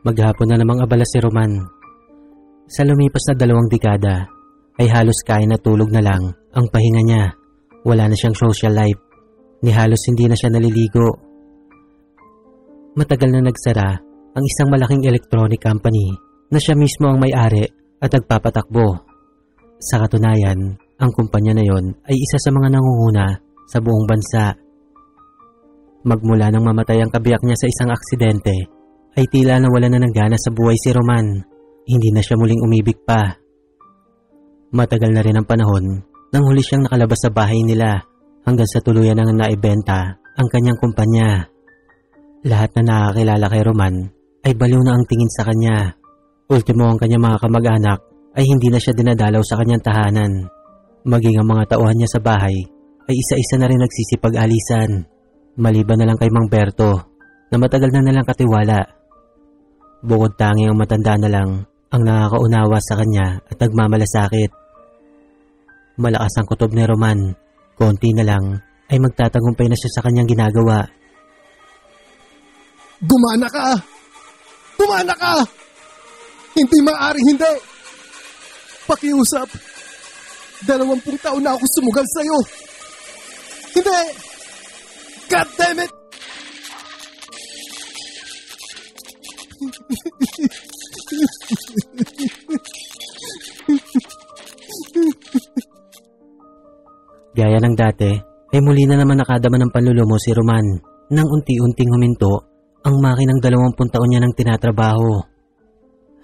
Maghapon na namang abala si Roman. Sa lumipas na 2 dekada ay halos kain na tulog na lang ang pahinga niya. Wala na siyang social life, ni halos hindi na siya naliligo. Matagal na nagsara ang isang malaking electronic company na siya mismo ang may-ari at nagpapatakbo. Sa katunayan, ang kumpanya na yon ay isa sa mga nangunguna sa buong bansa. Magmula nang mamatay ang kabiyak niya sa isang aksidente, ay tila nawala na ng gana sa buhay si Roman. Hindi na siya muling umibig pa. Matagal na rin ang panahon nang huli siyang nakalabas sa bahay nila hanggang sa tuluyan nang naibenta ang kanyang kumpanya. Lahat na nakakilala kay Roman ay baliw na ang tingin sa kanya. Ultimo ang kanyang mga kamag-anak ay hindi na siya dinadalaw sa kanyang tahanan. Maging ang mga tauhan niya sa bahay ay isa-isa na rin nagsisipag-alisan. Maliban na lang kay Mang Berto na matagal na nalang katiwala. Bukod tanging ang matanda na lang ang nakakaunawa sa kanya at nagmamalasakit. Malakas ang kutob ni Roman. Konti na lang ay magtatagumpay na siya sa kanyang ginagawa. Gumana ka! Gumana ka! Hindi maaaring hindi! Pakiusap! 20 taon na ako sumugal sa'yo! Hindi! God damn it! Gaya ng dati, ay muli na naman nakadama ng panlulumo si Roman nang unti-unting huminto ang makinang 20 taon niya ng tinatrabaho.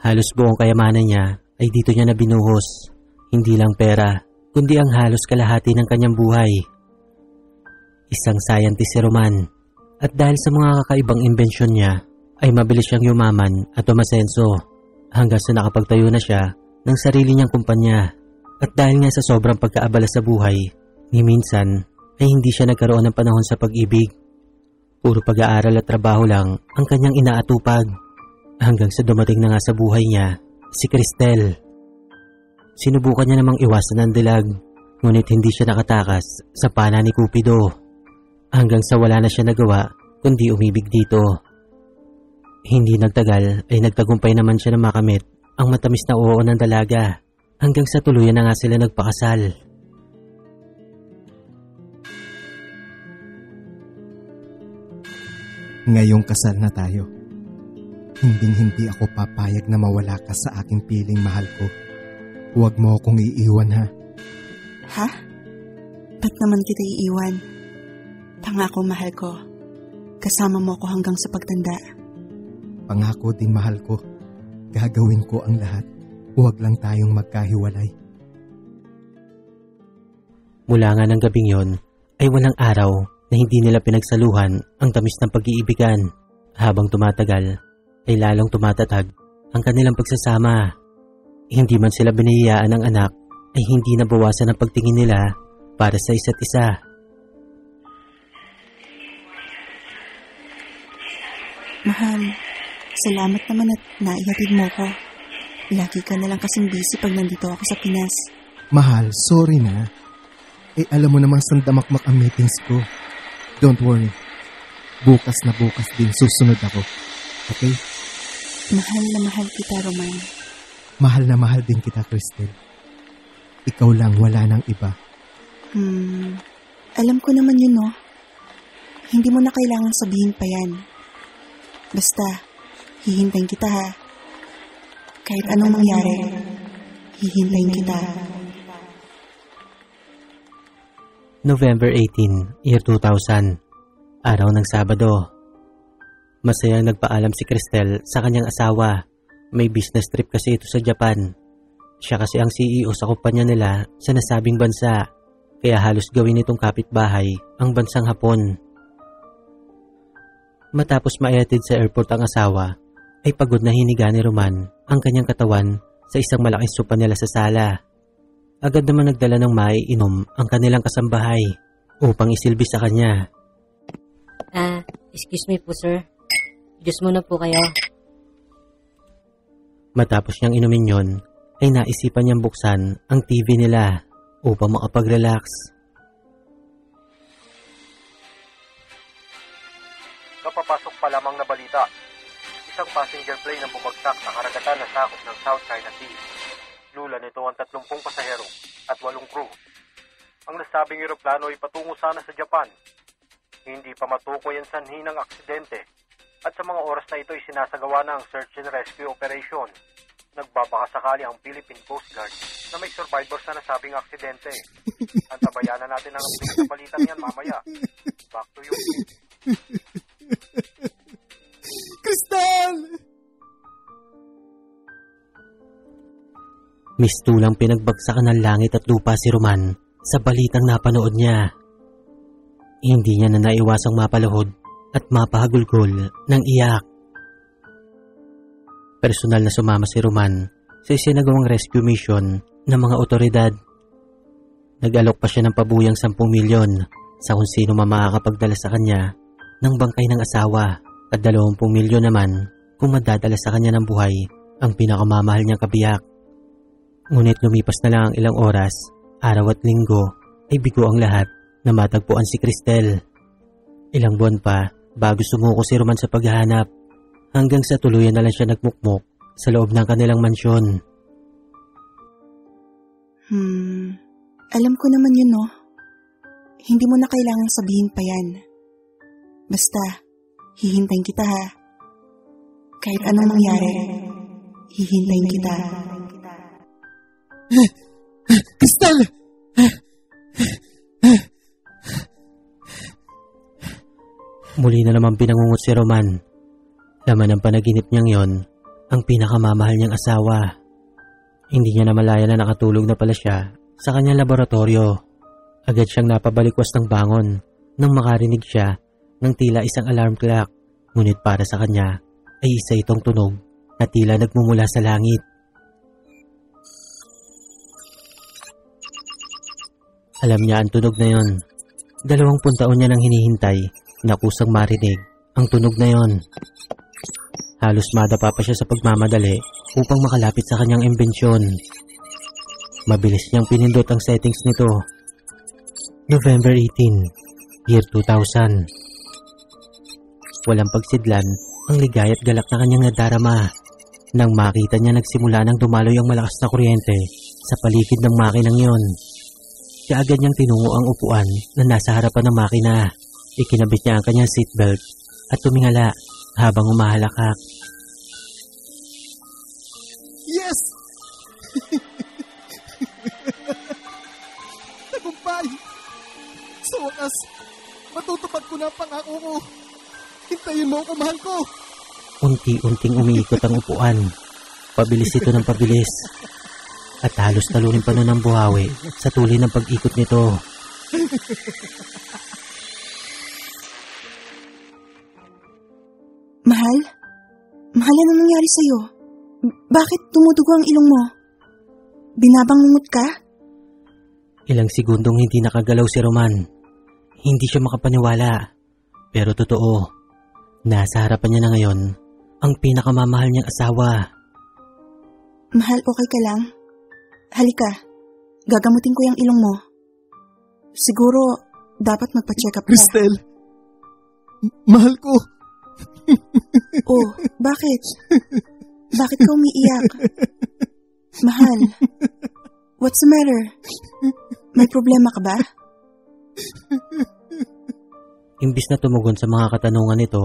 Halos buong kayamanan niya ay dito niya na binuhos. Hindi lang pera, kundi ang halos kalahati ng kanyang buhay. Isang scientist si Roman, at dahil sa mga kakaibang imbensyon niya, ay mabilis siyang yumaman at umasenso hanggang sa nakapagtayo na siya ng sarili niyang kumpanya. At dahil nga sa sobrang pagkaabala sa buhay, ni minsan ay hindi siya nagkaroon ng panahon sa pag-ibig. Puro pag-aaral at trabaho lang ang kanyang inaatupag hanggang sa dumating na nga sa buhay niya si Cristel. Sinubukan niya namang iwasan ang dilag, ngunit hindi siya nakatakas sa pana ni Cupido hanggang sa wala na siya nagawa kundi umibig dito. Hindi nagtagal ay nagtagumpay naman siya na makamit ang matamis na oo ng dalaga hanggang sa tuluyan na nga sila nagpakasal. Ngayong kasal na tayo, hindi ako papayag na mawala ka sa aking piling mahal ko. Huwag mo akong iiwan, ha? Ha? Ba't naman kita iiwan? Pangako, mahal ko. Kasama mo ako hanggang sa pagtanda. Pangako din, mahal ko. Gagawin ko ang lahat. Huwag lang tayong magkahiwalay. Mula nga ng gabing yon, ay walang araw na hindi nila pinagsaluhan ang tamis ng pag-iibigan. Habang tumatagal, ay lalong tumatatag ang kanilang pagsasama. Hindi man sila binihiyaan ng anak, ay hindi nabawasan ang pagtingin nila para sa isa't isa. Mahal, salamat naman at naihatid mo ko. Lagi ka na lang kasing busy pag nandito ako sa Pinas. Mahal, sorry na. Alam mo namang sandamakmak ang meetings ko. Don't worry. Bukas na bukas din susunod ako. Okay? Mahal na mahal kita, Roman. Mahal na mahal din kita, Cristel. Ikaw lang, wala nang iba. Alam ko naman yun, no? Hindi mo na kailangang sabihin pa yan. Basta, hihintayin kita, ha? Kahit anong mangyari, hihintayin kita. November 18, year 2000. Araw ng Sabado. Masayang nagpaalam si Cristel sa kanyang asawa. May business trip kasi ito sa Japan. Siya kasi ang CEO sa kumpanya nila sa nasabing bansa, kaya halos gawin itong kapitbahay ang bansang Hapon. Matapos maihatid sa airport ang asawa, ay pagod na hiniga ni Roman ang kanyang katawan sa isang malaking sopa nila sa sala. Agad naman nagdala ng maiinom ang kanilang kasambahay upang isilbi sa kanya. Excuse me po, sir. Diyos muna po kayo. Matapos niyang inumin yon, ay naisipan niyang buksan ang TV nila upang makapag-relax. Kapapasok pa lamang na balita. Isang passenger plane ang bumagsak sa karagatan na sakop ng South China Sea. Lula nito ang 30 pasahero at 8 crew. Ang nasabing eroplano ay patungo sana sa Japan. Hindi pa matukoy ang sanhi ng aksidente at sa mga oras na ito ay sinasagawa na ang search and rescue operation. Nagbabakasakali ang Philippine Coast Guard na may survivor sa nasabing aksidente. Antabayanan natin ang update sa balitang yan mamaya. Back to you. Crystal! Mistulang pinagbagsakan ng langit at lupa si Roman sa balitang napanood niya. Hindi niya na naiwasang mapaluhod at mapahagulgol ng iyak. Personal na sumama si Roman sa isinagawang rescue mission ng mga otoridad. Nag-alok pa siya ng pabuyang 10 milyon sa kung sino makakapagdala sa kanya ng bangkay ng asawa at 20 milyon naman kung madadala sa kanya ng buhay ang pinakamamahal niyang kabiyak. Ngunit lumipas na lang ang ilang oras, araw at linggo ay bigo ang lahat na matagpuan si Cristel. Ilang buwan pa bago sumuko si Roman sa paghahanap hanggang sa tuluyan na lang siya nagmukmok sa loob ng kanilang mansyon. Alam ko naman yun, no? Hindi mo na kailangang sabihin pa yan. Basta, hihintayin kita ha. Kahit anong mangyari, hihintayin kita. Crystal! Muli na naman pinangungot si Roman. Laman ng panaginip niyang yon ang pinakamamahal niyang asawa. Hindi niya na malaya na nakatulog na pala siya sa kanyang laboratorio. Agad siyang napabalikwas ng bangon nang makarinig siya ng tila isang alarm clock. Ngunit para sa kanya ay isa itong tunog na tila nagmumula sa langit. Alam niya ang tunog na yon. 20 taon niya nang hinihintay na kusang marinig ang tunog na yon. Halos madapa pa siya sa pagmamadali upang makalapit sa kanyang imbensyon. Mabilis niyang pinindot ang settings nito. November 18, year 2000. Walang pagsidlan ang ligaya at galak na kanyang nadarama nang makita niya nagsimula ng dumaloy ang malakas na kuryente sa paligid ng makinang yon. Siya agad niyang tinungo ang upuan na nasa harapan ng makina. Ikinabit niya ang kanyang seatbelt at tumingala habang umahalakak. Yes! Tagumpay! Sa wakas, matutupad ko na ang pangako ko. Hintayin mo ako, mahal ko. Unti-unting umiikot ang upuan. Pabilis ito ng pabilis. At halos talunin pa nun ang buhawi sa tuloy ng pag-ikot nito. Mahal? Mahal, ano nangyari sa'yo? Bakit tumudugo ang ilong mo? Binabangungot ka? Ilang segundong hindi nakagalaw si Roman. Hindi siya makapaniwala. Pero totoo, nasa harapan niya na ngayon ang pinakamamahal niyang asawa. Mahal, okay ka lang? Halika, gagamutin ko yung ilong mo. Siguro, dapat magpa-check up ka. Crystal! Mahal ko! Oh, bakit? Bakit ka umiiyak? Mahal, what's the matter? May problema ka ba? Imbis na tumugon sa mga katanungan nito,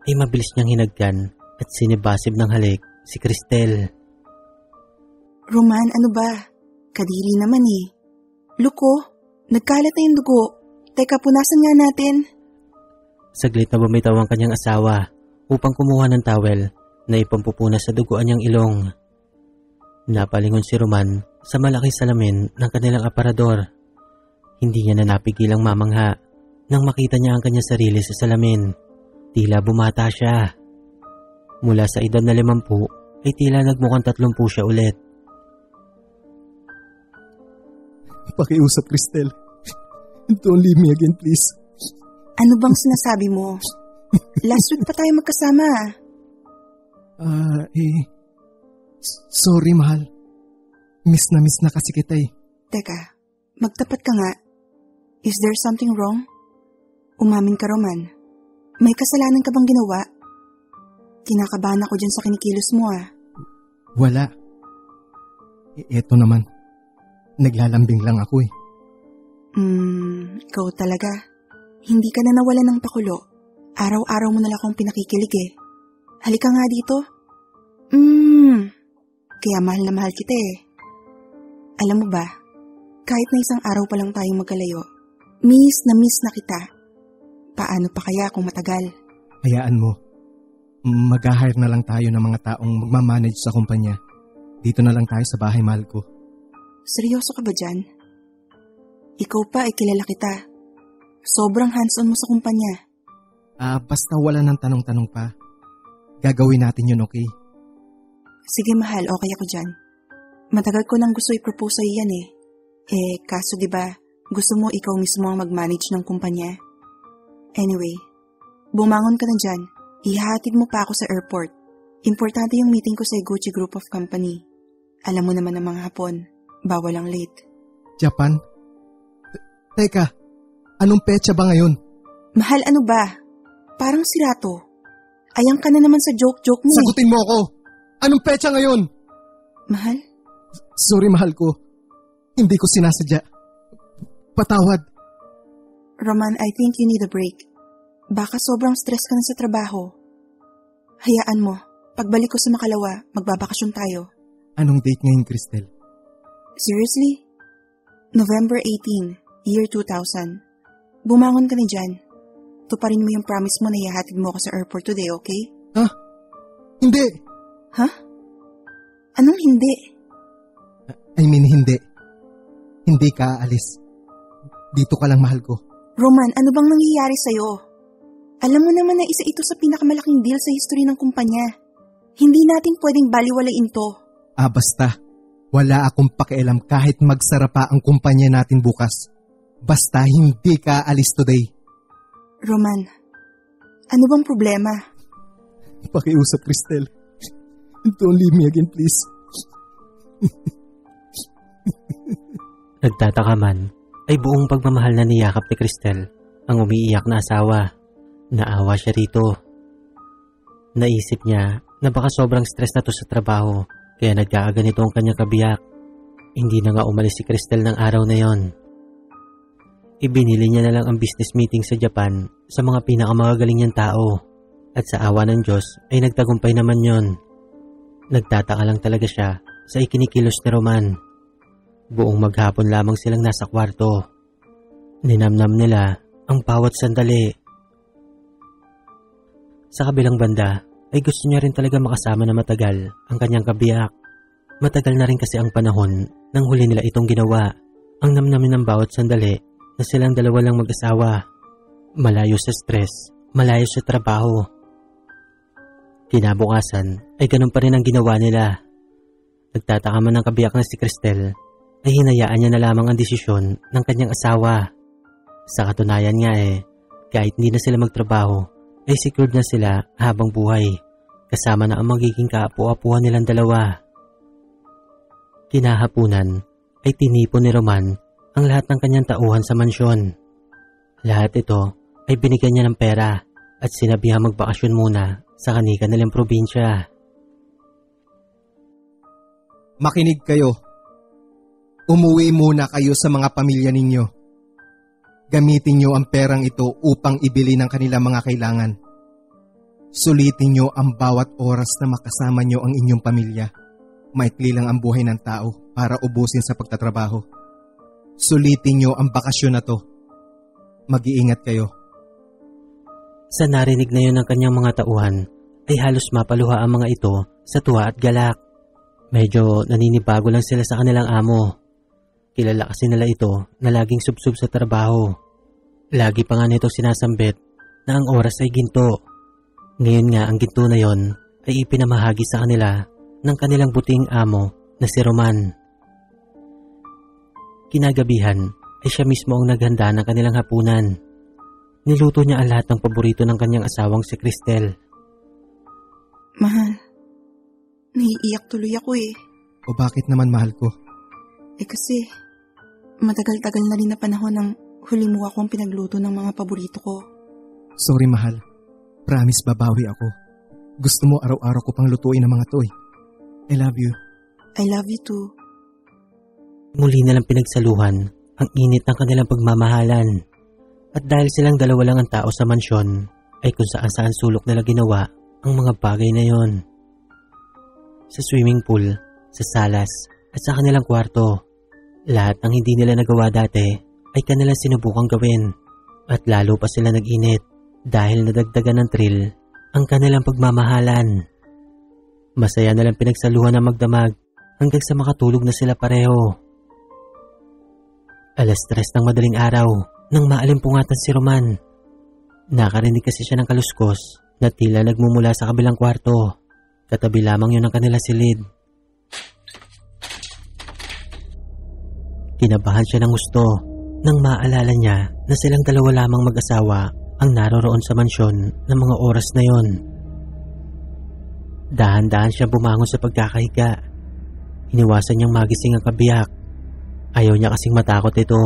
ay mabilis niyang hinagkan at sinibasib ng halik si Cristel. Roman, ano ba? Kadiri naman eh. Luko, nagkalat na yung dugo. Teka, punasan nga natin. Saglit na bumitaw ang kanyang asawa upang kumuha ng towel na ipampupunas sa duguan niyang ilong. Napalingon si Roman sa malaking salamin ng kanilang aparador. Hindi niya na napigilang mamangha nang makita niya ang kanyang sarili sa salamin. Tila bumata siya. Mula sa edad na 50 ay tila nagmukhang 30 siya ulit. Pakiusap, Crystal. Don't leave me again, please. Ano bang sinasabi mo? Last week pa tayo magkasama. Sorry, mahal. Miss na kasi kita eh. Teka, magtapat ka nga. Is there something wrong? Umamin ka, Roman. May kasalanan ka bang ginawa? Kinakabahan ako dyan sa kinikilos mo ah. Wala. Eto naman. Naglalambing lang ako eh. Ikaw talaga. Hindi ka na nawalan ng pakulo. Araw-araw mo na lang akong pinakikilig eh. Halika nga dito. Kaya mahal na mahal kita eh. Alam mo ba, kahit na isang araw pa lang tayong magkalayo, miss na kita. Paano pa kaya kung matagal? Hayaan mo. Mag-hire na lang tayo ng mga taong magmamanage sa kumpanya. Dito na lang tayo sa bahay, mahal ko. Seryoso ka ba dyan? Ikaw pa ay kilala kita. Sobrang hands-on mo sa kumpanya. Basta wala ng tanong-tanong pa. Gagawin natin yun, okay? Sige mahal, okay ako dyan. Matagal ko nang gusto i-propose sa'yo yan eh. Kaso diba, gusto mo ikaw mismo ang mag-manage ng kumpanya? Anyway, bumangon ka na dyan. Ihahatid mo pa ako sa airport. Importante yung meeting ko sa Gucci Group of Company. Alam mo naman ng mga Hapon, bawal ang late. Japan? Teka, anong petsa ba ngayon? Mahal, ano ba? Parang sirato. Ayang ka na naman sa joke-joke mo. Sagutin mo ako! Anong petsa ngayon? Mahal? Sorry, mahal ko. Hindi ko sinasadya. Patawad. Roman, I think you need a break. Baka sobrang stress ka na sa trabaho. Hayaan mo, pagbalik ko sa Makalawa, magbabakasyon tayo. Anong date ngayon, Cristel? Seriously? November 18, year 2000. Bumangon ka na dyan. Tuparin mo yung promise mo na ihahatid mo ako sa airport today, okay? Ha? Hindi! Ha? Anong hindi? I mean, hindi. Hindi ka aalis. Dito ka lang, mahal ko. Roman, ano bang nangyayari sa'yo? Alam mo naman na isa ito sa pinakamalaking deal sa history ng kumpanya. Hindi natin pwedeng baliwalain to. Basta. Wala akong pakialam kahit magsara pa ang kumpanya natin bukas. Basta hindi ka aalis today. Roman, ano bang problema? Pakiusap, Cristel. Don't leave me again, please. Nagtataka man, ay buong pagmamahal na niyakap ni Cristel ang umiiyak na asawa. Naawa siya rito. Naisip niya na baka sobrang stress na to sa trabaho kaya nagkaaganito ang kanyang kabiyak. Hindi na nga umalis si Cristel ng araw na yon. Ibinili niya na lang ang business meeting sa Japan sa mga pinakamagagaling niyang tao at sa awa ng Diyos ay nagtagumpay naman yon. Nagtataka lang talaga siya sa ikinikilos ni Roman. Buong maghapon lamang silang nasa kwarto. Ninamnam nila ang bawat sandali. Sa kabilang banda ay gusto niya rin talaga makasama na matagal ang kanyang kabiyak. Matagal na rin kasi ang panahon nang huli nila itong ginawa. Ang namnamin ng bawat sandali na silang dalawa lang mag-asawa. Malayo sa stress, malayo sa trabaho. Kinabukasan ay ganun pa rin ang ginawa nila. Nagtataka man ng kabiyak na si Cristel ay hinayaan niya na lamang ang desisyon ng kanyang asawa. Sa katunayan nga kahit hindi na sila magtrabaho, ay secured na sila habang buhay, kasama na ang magiging kaapu-apuhan nilang dalawa. Kinahapunan ay tinipon ni Roman ang lahat ng kanyang tauhan sa mansyon. Lahat ito ay binigyan niya ng pera at sinabihang magbakasyon muna sa kanika nilang probinsya. Makinig kayo. Umuwi muna kayo sa mga pamilya ninyo. Gamitin nyo ang perang ito upang ibili ng kanilang mga kailangan. Sulitin nyo ang bawat oras na makasama nyo ang inyong pamilya. Maikli lang ang buhay ng tao para ubusin sa pagtatrabaho. Sulitin nyo ang bakasyon na to. Mag-iingat kayo. Sa narinig na yun ng kanyang mga tauhan, ay halos mapaluha ang mga ito sa tuwa at galak. Medyo naninibago lang sila sa kanilang amo. Kilala kasi nila ito na laging subsub sa trabaho. Lagi pa nga nito sinasambit na ang oras ay ginto. Ngayon nga ang ginto na yon ay ipinamahagi sa kanila ng kanilang buting amo na si Roman. Kinagabihan ay siya mismo ang naghanda ng kanilang hapunan. Niluto niya ang lahat ng paborito ng kanyang asawang si Cristel. Mahal, naiiyak tuloy ako O bakit naman, mahal ko? Kasi matagal-tagal na rin na panahon nang huli mo akong pinagluto ng mga paborito ko. Sorry, mahal. Promise babawi ako. Gusto mo araw-araw ko pang lutuin ang mga to eh. I love you. I love you too. Muli na lang pinagsaluhan ang init ng kanilang pagmamahalan. At dahil silang dalawa lang ang tao sa mansyon, ay kung saan sulok nila ginawa ang mga bagay na yon. Sa swimming pool, sa salas, at sa kanilang kwarto, lahat ng hindi nila nagawa dati ay kanilang sinubukang gawin. At lalo pa sila nag-init dahil nadagdagan ng thrill ang kanilang pagmamahalan. Masaya na lang pinagsaluhan ng magdamag hanggang sa makatulog na sila pareho. 3:00 ng madaling araw nang maalimpungatan si Roman. Nakarinig kasi siya ng kaluskos na tila nagmumula sa kabilang kwarto. Katabi lamang yun ang kanila silid. Kinabahan siya ng gusto nang maalala niya na silang dalawa lamang mag-asawa ang naroroon sa mansyon ng mga oras na yon. Dahan-dahan siya bumangon sa pagkakahiga. Iniwasan niyang magising ang kabiyak. Ayaw niya kasing matakot ito.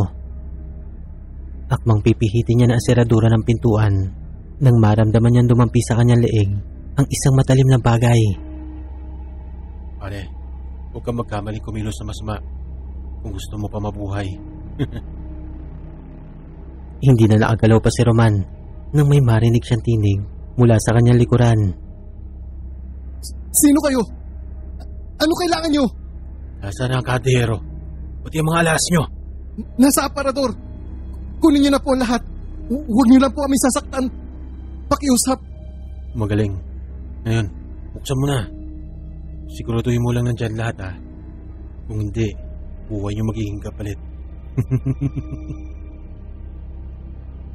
Akmang pipihitin niya na ang seradura ng pintuan nang maramdaman niyang dumampi sa kanyang leeg ang isang matalim na bagay. Pare, huwag kang magkamaling kumilos sa masama kung gusto mo pa mabuhay. Hindi na nakagalaw pa si Roman nang may marinig siyang tinig mula sa kanyang likuran. Sino kayo? Ano kailangan nyo? Nasaan ang kadero? Pati ang mga alas nyo? Nasa aparador. Kunin nyo na po ang lahat. Huwag nyo lang po kami sasaktan. Pakiusap. Magaling. Ngayon, buksan mo na. Siguraduhin mo lang nandyan lahat ha. Kung hindi, buhay nyo magiging kapalit.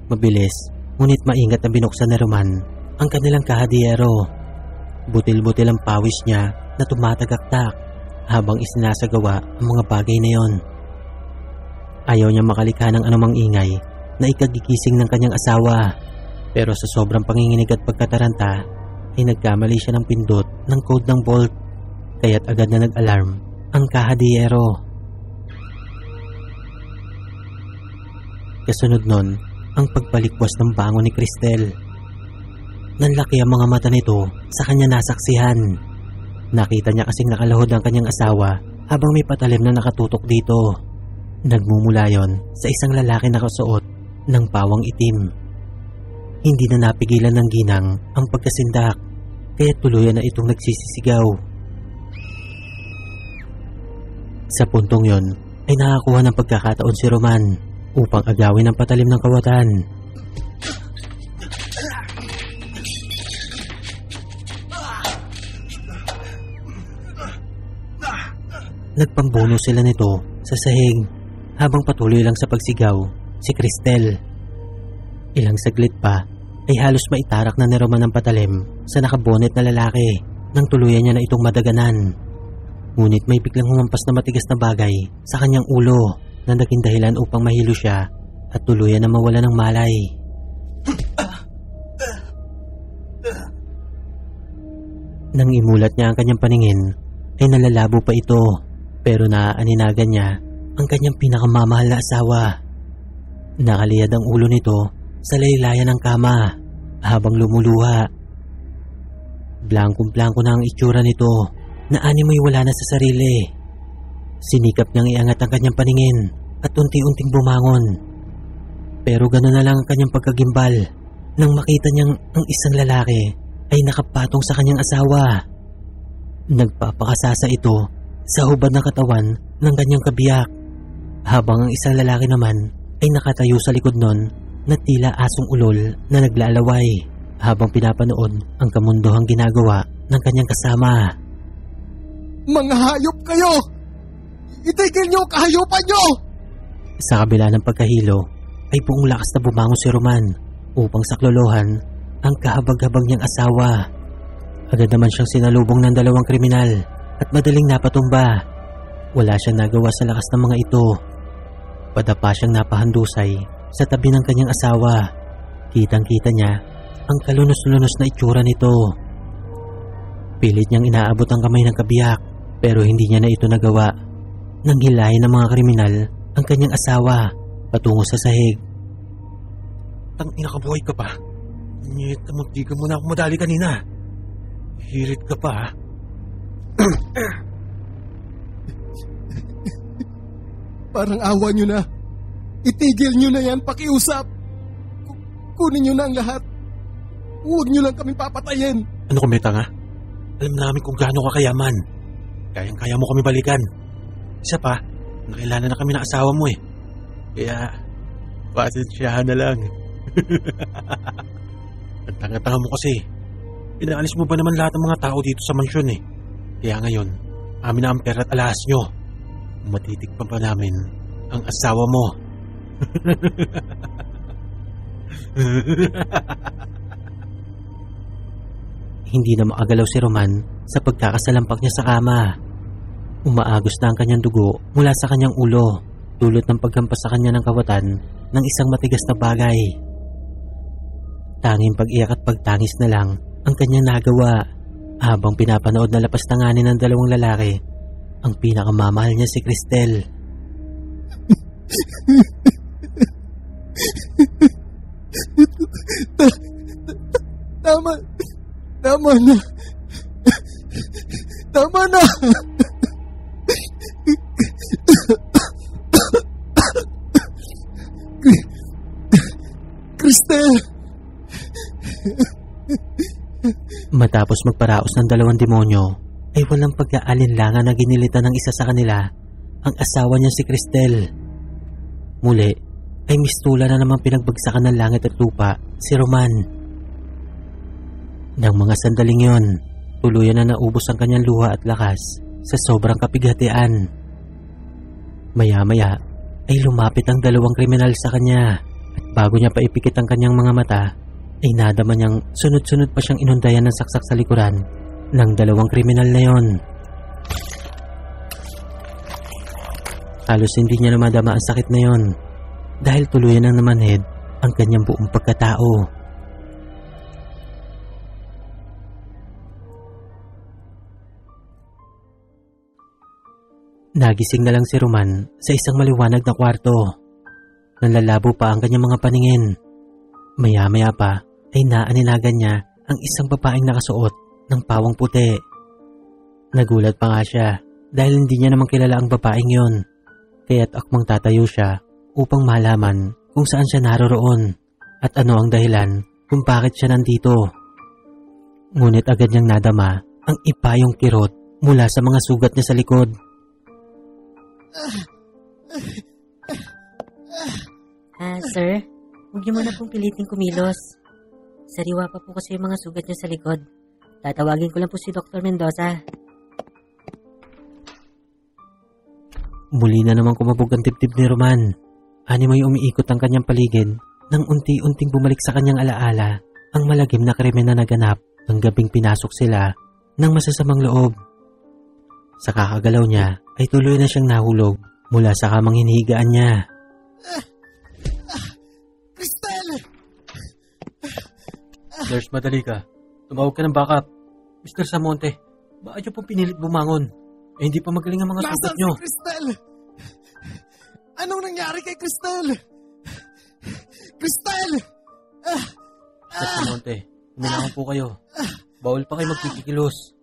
Mabilis, ngunit maingat na binuksan ni Roman ang kanilang kahadiyero. Butil-butil ang pawis niya na tumatagaktak habang isinasagawa ang mga bagay na yon. Ayaw niya makalikha ng anumang ingay na ikagigising ng kanyang asawa, pero sa sobrang panginginig at pagkataranta ay nagkamali siya ng pindot ng code ng bolt, kaya't agad na nag-alarm ang kahadiyero. Kasunod nun ang pagpalikwas ng bango ni Cristel. Nanlaki ang mga mata nito sa kanya nasaksihan. Nakita niya kasing nakalahod ang kanyang asawa habang may patalim na nakatutok dito. Nagmumula yon sa isang lalaki na nakasuot ng pawang itim. Hindi na napigilan ng ginang ang pagkasindak, kaya tuluyan na itong nagsisisigaw. Sa puntong yon ay nakakuha ng pagkakataon si Roman upang agawin ang patalim ng kawatan. Nagpambuno sila nito sa sahig habang patuloy lang sa pagsigaw si Cristel. Ilang saglit pa ay halos maitarak na ni Roman ang patalim sa nakabonet na lalaki nang tuluyan niya na itong madaganan. Ngunit may biglang humampas na matigas na bagay sa kanyang ulo na naging dahilan upang mahilo siya at tuluyan na mawala ng malay. Nang imulat niya ang kanyang paningin ay nalalabo pa ito, pero naaaninagan niya ang kanyang pinakamamahal na asawa. Nakaliyad ang ulo nito sa laylayan ng kama habang lumuluha. Blankong-blanko na ang itsura nito na animoy wala na sa sarili. Sinikap niyang iangat ang kanyang paningin at unti-unting bumangon. Pero gano'n na lang ang kanyang pagkagimbal nang makita niyang ang isang lalaki ay nakapatong sa kanyang asawa. Nagpapakasasa ito sa hubad ng katawan ng kanyang kabiyak, habang ang isang lalaki naman ay nakatayo sa likod nun na tila asong ulol na naglalaway habang pinapanood ang kamunduhang ginagawa ng kanyang kasama. Mga hayop kayo! Itigil niyo kahayupan niyo! Sa kabila ng pagkahilo ay buong lakas na bumangon si Roman upang saklolohan ang kahabag-habag niyang asawa. Agad naman siyang sinalubong ng dalawang kriminal at madaling napatumba. Wala siyang nagawa sa lakas ng mga ito. Padapa siyang napahandusay sa tabi ng kanyang asawa. Kitang-kita niya ang kalunos-lunos na itsura nito. Pilit niyang inaabot ang kamay ng kabiyak pero hindi niya na ito nagawa. Nang hilahin ng mga kriminal ang kanyang asawa patungo sa sahig. Tang inakabuhay ka pa. Nyet, munti ka muna ako madali kanina. Hirit ka pa, ha? Parang awa nyo na. Itigil nyo na yan, pakiusap. Kunin nyo na ang lahat. Huwag nyo lang kami papatayin. Ano kami, tanga? Alam namin kung gaano ka kayaman. Kayang-kaya mo kami balikan. Isa pa, nakilala na kami ng asawa mo eh. Kaya, pasensyahan na lang. Ang tanga-tanga mo kasi. Pinaalis mo ba naman lahat ng mga tao dito sa mansyon eh? Kaya ngayon, amin na ang pera at alahas nyo. Matitikpan pa namin ang asawa mo. Hindi na makagalaw si Roman sa pagkakasalampak niya sa kama. Umaagos na ang kanyang dugo mula sa kanyang ulo, dulot ng paghampas sa kanya ng kawatan ng isang matigas na bagay. Tanging pag-iyak at pagtangis na lang ang kanyang nagawa habang pinapanood na lapastanganin ng dalawang lalaki ang pinakamamahal niya si Cristel. Tama na. Tama na. Cristel! Matapos magparaos ng dalawang demonyo, ay walang pag-aalinlangan na ginilitan ng isa sa kanila ang asawa niya si Cristel. Muli ay mistula na namang pinagbagsakan ng langit at lupa si Roman. Nang mga sandaling yon, tuluyan na naubos ang kanyang luha at lakas sa sobrang kapighatian. Maya-maya ay lumapit ang dalawang kriminal sa kanya at bago niya paipikit ang kanyang mga mata, ay nadama niyang sunod-sunod pa siyang inundayan ng saksak sa likuran ng dalawang kriminal na yon. Halos hindi niya namadama ang sakit na yon dahil tuluyan nang namanhid ang kanyang buong pagkatao. Nagising na lang si Roman sa isang maliwanag na kwarto. Nanlalabo pa ang kanyang mga paningin. Maya-maya pa ay naaninagan niya ang isang babaeng nakasuot ng pawang puti. Nagulat pa nga siya dahil hindi niya naman kilala ang babaeng yon. Kaya't akmang tatayo siya upang malaman kung saan siya naroroon at ano ang dahilan kung bakit siya nandito. Ngunit agad niyang nadama ang ipayong kirot mula sa mga sugat niya sa likod. Sir, huwag niyo muna pong piliting kumilos. Sariwa pa po kasi yung mga sugat niya sa likod. Tatawagin ko lang po si Dr. Mendoza. Muli na naman kumabog ang dibdib ni Roman. Animoy umiikot ang kanyang paligid nang unti-unting bumalik sa kanyang alaala ang malagim na krimen na naganap ng gabing pinasok sila ng masasamang loob. Sa kakagalaw niya ay tuloy na siyang nahulog mula sa kamang hinihigaan niya. Cristel! Nurse, madali ka. Tumawag ka ng backup. Mr. Samonte, bakit niyo pong pinilit bumangon? Eh, hindi pa magaling ang mga sugat Nasaan niyo. si Cristel? Anong nangyari kay Cristel? Cristel! Mr. Samonte, uminahon po kayo. Bawal pa kayo magkikilos.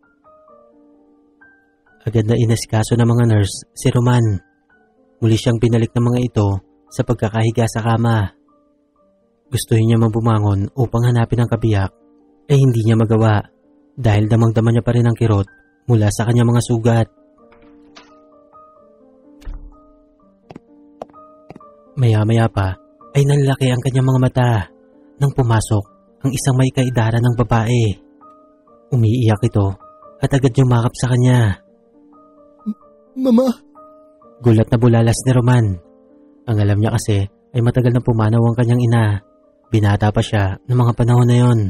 Agad na inasikaso ng mga nurse si Roman. Muli siyang binalik ng mga ito sa pagkakahiga sa kama. Gustuhin niya mabumangon upang hanapin ang kabiyak, ay hindi niya magawa dahil damang-dama niya pa rin ang kirot mula sa kanyang mga sugat. Maya-maya pa ay nanlaki ang kanyang mga mata nang pumasok ang isang may kaidara ng babae. Umiiyak ito at agad yumakap sa kanya. Mama! Gulat na bulalas ni Roman. Ang alam niya kasi ay matagal na pumanaw ang kanyang ina. Binata pa siya ng mga panahon na yon.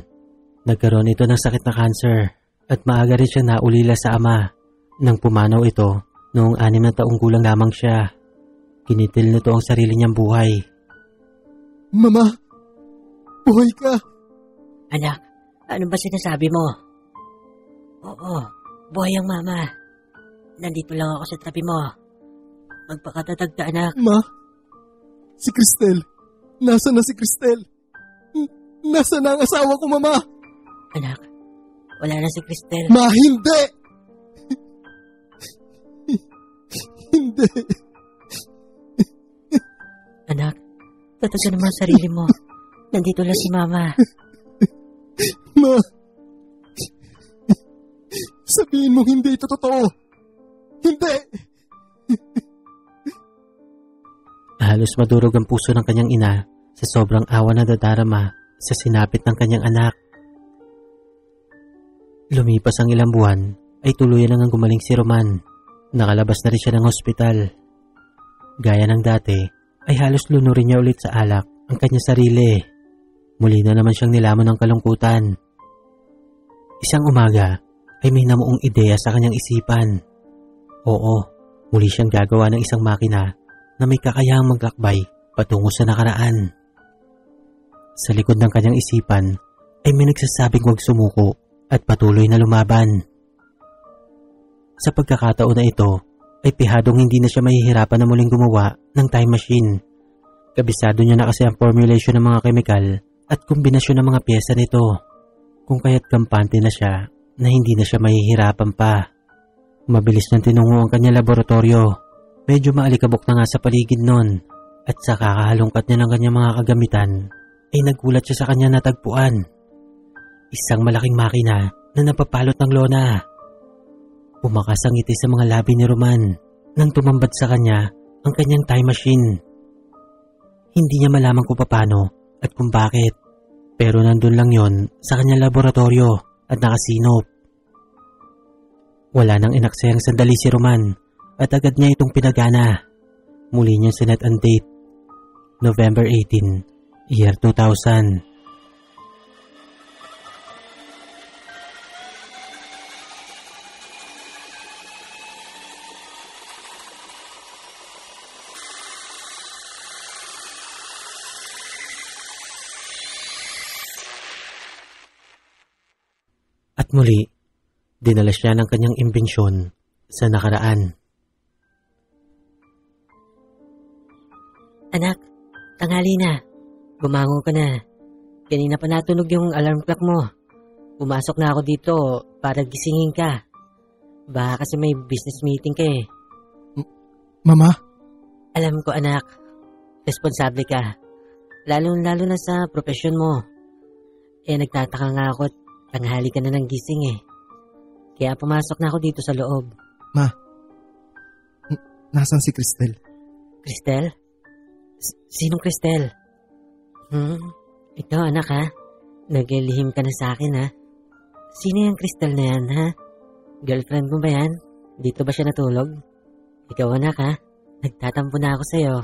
Nagkaroon ito ng sakit na cancer at maaga rin siya naulila sa ama. Nang pumanaw ito, noong 6 na taong gulang lamang siya. Kinitil nito ang sarili niyang buhay. Mama! Buhay ka! Anak, ano ba sinasabi mo? Oo, buhay ang mama. Nandito lang ako sa tabi mo. Magpakatatag ka, anak. Ma? Si Cristel. Nasaan na si Cristel? Nasaan na ang asawa ko, Mama? Anak, Wala na si Cristel. Ma, hindi! Hindi. Anak, tataga naman ang sarili mo. Nandito lang si Mama. Ma, sabihin mo hindi ito totoo. Hindi! Halos madurog ang puso ng kanyang ina sa sobrang awa na dadarama sa sinapit ng kanyang anak. Lumipas ang ilang buwan ay tuluyan nang gumaling si Roman. Nakalabas na rin siya ng ospital. Gaya ng dati ay halos lunurin niya ulit sa alak ang kanyang sarili. Muli na naman siyang nilamon ng kalungkutan. Isang umaga ay may namuong ideya sa kanyang isipan. Oo, muli siyang gagawa ng isang makina na may kakayahang maglakbay patungo sa nakaraan. Sa likod ng kanyang isipan ay may nagsasabing huwag sumuko at patuloy na lumaban. Sa pagkakataon na ito ay pihadong hindi na siya mahihirapan na muling gumawa ng time machine. Kabisado niya na kasi ang formulation ng mga kemikal at kombinasyon ng mga pyesa nito. Kung kaya't kampante na siya na hindi na siya mahihirapan pa. Mabilis nang tinungo ang kanyang laboratorio. Medyo maalikabok na nga sa paligid nun at sa kakahalungkat niya ng kanyang mga kagamitan ay nagulat siya sa kanyang natagpuan. Isang malaking makina na napapalot ng lona. Pumakas ang ngiti sa mga labi ni Roman nang tumambad sa kanya ang kanyang time machine. Hindi niya malaman kung paano at kung bakit, pero nandun lang yon sa kanyang laboratorio at nakasinop. Wala nang inaksayang sandali si Roman at agad niya itong pinagana. Muli niya sinet ang date, November 18, year 2000. At muli, dinala siya ng kanyang imbensyon sa nakaraan. Anak, tanghali na. Bumangon ka na. Kanina pa natunog yung alarm clock mo. Pumasok na ako dito para gisingin ka. Baka kasi may business meeting ka eh. Mama? Alam ko anak, responsable ka. Lalo na sa profesyon mo. Nagtataka nga ako at tanghali ka na ng gising eh. Kaya pumasok na ako dito sa loob. Ma, nasan si Cristel? Cristel? Sinong Cristel? Ikaw anak ha? Naglilihim ka na sa akin ha? Sino yung Cristel na yan ha? Girlfriend mo ba yan? Dito ba siya natulog? Ikaw anak ha? Nagtatampo na ako sa'yo.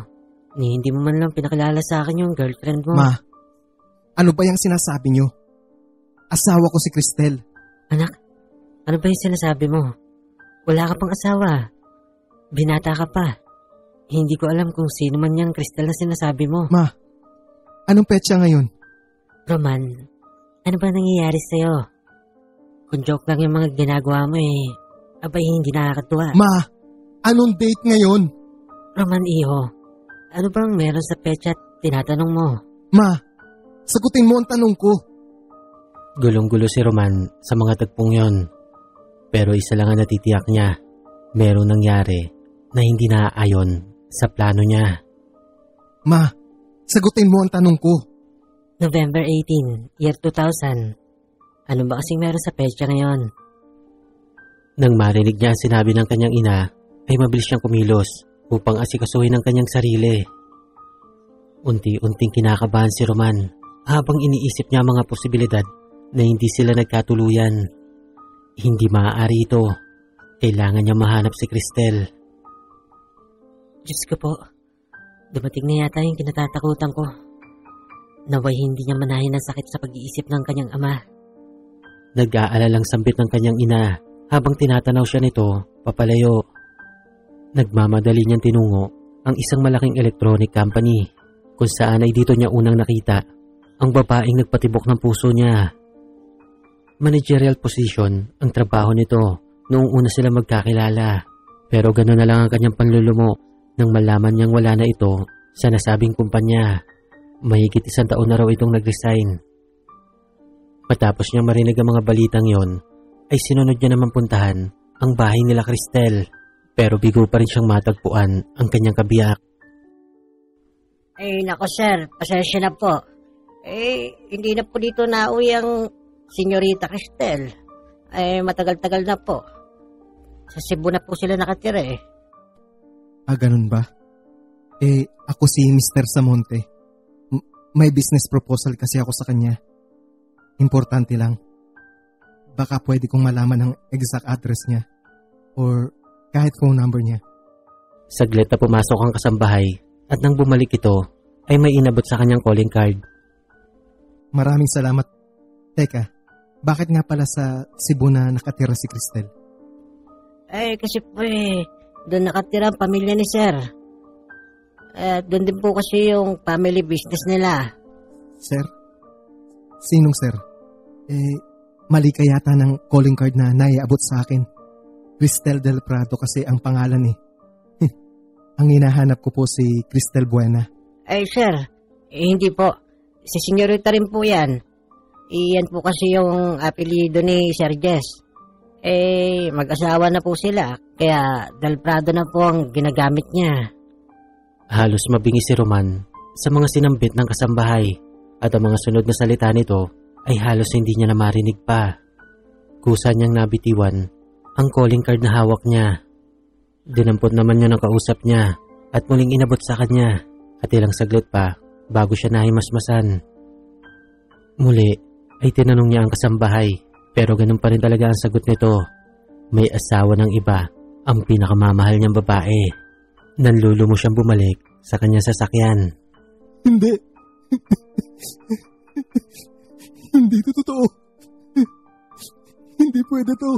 Hindi mo man lang pinakilala sa akin yung girlfriend mo. Ma, ano ba yung sinasabi niyo? Asawa ko si Cristel. Anak, ano ba yung sinasabi mo? Wala ka pang asawa. Binata ka pa. Hindi ko alam kung sino man yung Cristel na sinasabi mo. Ma, anong petsa ngayon? Roman, ano ba nangyayari sa'yo? Kung joke lang yung mga ginagawa mo abay hindi nakakatuwa. Ma, anong date ngayon? Roman, iho, ano bang meron sa petsa at tinatanong mo? Ma, sagutin mo ang tanong ko. Gulong-gulo si Roman sa mga tagpong yon. Pero isa lang ang natitiyak niya. Merong nangyari na hindi naaayon sa plano niya. Ma, sagutin mo ang tanong ko. November 18, year 2000. Ano ba kasing meron sa petsa ngayon? Nang marinig niya ang sinabi ng kanyang ina, ay mabilis siyang kumilos upang asikasuhin ang kanyang sarili. Unti-unting kinakabahan si Roman habang iniisip niya ang mga posibilidad na hindi sila nagkatuluyan. Hindi maaari ito. Kailangan niya mahanap si Cristel. Diyos ko po, dumating na yata yung kinatatakutan ko. Naway hindi niya manahin ang sakit sa pag-iisip ng kanyang ama. Nag-aalalang sambit ng kanyang ina habang tinatanaw siya nito papalayo. Nagmamadali niyang tinungo ang isang malaking electronic company kung saan ay dito niya unang nakita ang babaeng nagpatibok ng puso niya. Managerial position ang trabaho nito noong una sila magkakilala, pero gano'n na lang ang kanyang panlulumo nang malaman niyang wala na ito sa nasabing kumpanya. Mahigit 1 taon na raw itong nag-resign. Matapos niyang marinig ang mga balitang yon, ay sinunod niya naman puntahan ang bahay nila Cristel. Pero bigo pa rin siyang matagpuan ang kanyang kabiyak. Nako sir, pasensya na po. Hindi na po dito nauwi ang Senyorita Cristel. Matagal-tagal na po. Sa Cebu na po sila nakatira eh. Ganun ba? Ako si Mr. Samonte. May business proposal kasi ako sa kanya. Importante lang. Baka pwede kong malaman ang exact address niya. Or kahit phone number niya. Saglit na pumasok ang kasambahay at nang bumalik ito ay may inabot sa kanyang calling card. Maraming salamat. Teka, bakit nga pala sa Cebu na nakatira si Cristel? Kasi po doon nakatira ang pamilya ni sir. Doon din po kasi yung family business nila. Sir? Sinong sir? Mali ka yata ng calling card na naiabot sa akin. Cristel del Prado kasi ang pangalan eh. Ang hinahanap ko po si Cristel Buena. Sir, hindi po. Si Senyorita rin po yan. Iyan po kasi yung apelido ni Sir Jess. Mag-asawa na po sila. Kaya Del Prado na po ang ginagamit niya. Halos mabingi si Roman sa mga sinambit ng kasambahay at ang mga sunod na salita nito ay halos hindi niya na marinig pa. Kusa niyang nabitiwan ang calling card na hawak niya. Dinampot naman niya ng kausap niya at muling inabot sa kanya at ilang saglit pa bago siya nahimasmasan. Muli ay tinanong niya ang kasambahay pero ganun pa rin talaga ang sagot nito. May asawa ng iba, ang pinakamamahal niyang babae. Nanlulumo siyang bumalik sa kanyang sasakyan. Hindi. Hindi ito totoo. Hindi pwede to.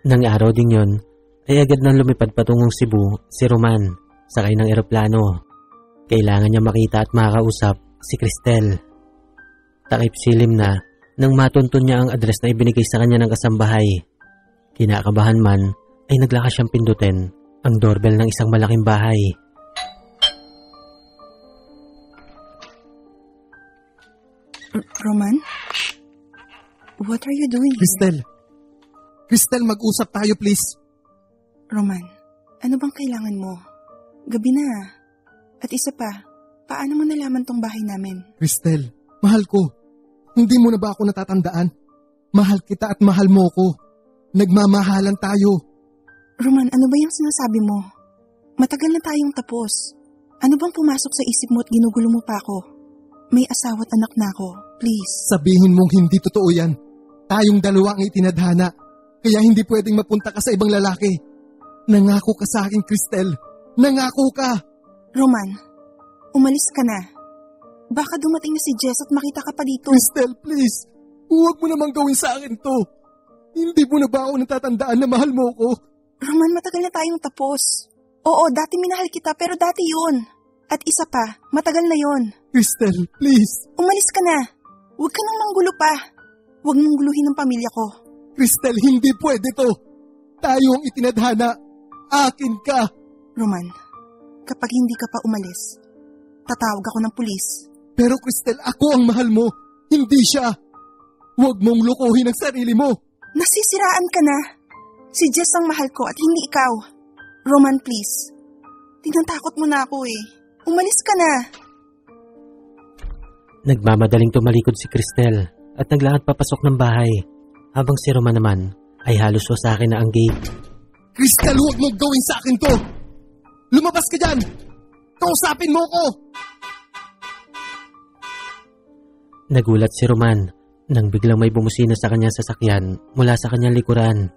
Nang araw din yon, ay agad nang lumipad patungong Cebu si Roman sakay ng eroplano. Kailangan niya makita at makausap si Cristel. Takip silim na nang matuntun niya ang address na ibinigay sa kanya ng kasambahay. Kinakabahan man ay naglakas siyang pindutin ang doorbell ng isang malaking bahay. Roman? What are you doing Cristel! Cristel, mag-usap tayo please. Roman, ano bang kailangan mo? Gabi na. At isa pa, paano mo nalaman tong bahay namin? Cristel, mahal ko. Hindi mo na ba ako natatandaan? Mahal kita at mahal mo ko. Nagmamahalan tayo. Roman, ano ba yung sinasabi mo? Matagal na tayong tapos. Ano bang pumasok sa isip mo at ginugulo mo pa ako? May asawa at anak na ako. Please. Sabihin mong hindi totoo yan. Tayong dalawa ang itinadhana. Kaya hindi pwedeng mapunta ka sa ibang lalaki. Nangako ka sa akin, Cristel. Nangako ka. Roman, umalis ka na. Baka dumating na si Jess at makita ka pa dito. Cristel, please. Huwag mo namang gawin sa akin to. Hindi mo na ba ako natatandaan na mahal mo ko? Roman, matagal na tayong tapos. Oo, dati minahal kita pero dati yun. At isa pa, matagal na yon. Cristel, please. Umalis ka na. Huwag ka nang manggulo pa. Huwag mong guluhin ang pamilya ko. Cristel, hindi pwede to. Tayo ang itinadhana. Akin ka. Roman, kapag hindi ka pa umalis, tatawag ako ng pulis. Pero Cristel, ako ang mahal mo. Hindi siya. Huwag mong lukuhin ang sarili mo. Nasisiraan ka na. Si Jess ang mahal ko at hindi ikaw. Roman, please. Tinatakot mo na ako eh. Umalis ka na. Nagmamadaling tumalikod si Cristel at naglakad papasok ng bahay habang si Roman naman ay halos wasakin na ang gate. Cristel, huwag mong gawin sa akin to. Lumabas ka dyan. Kausapin mo ko. Nagulat si Roman nang biglang may bumusina sa kanyang sasakyan mula sa kanyang likuran.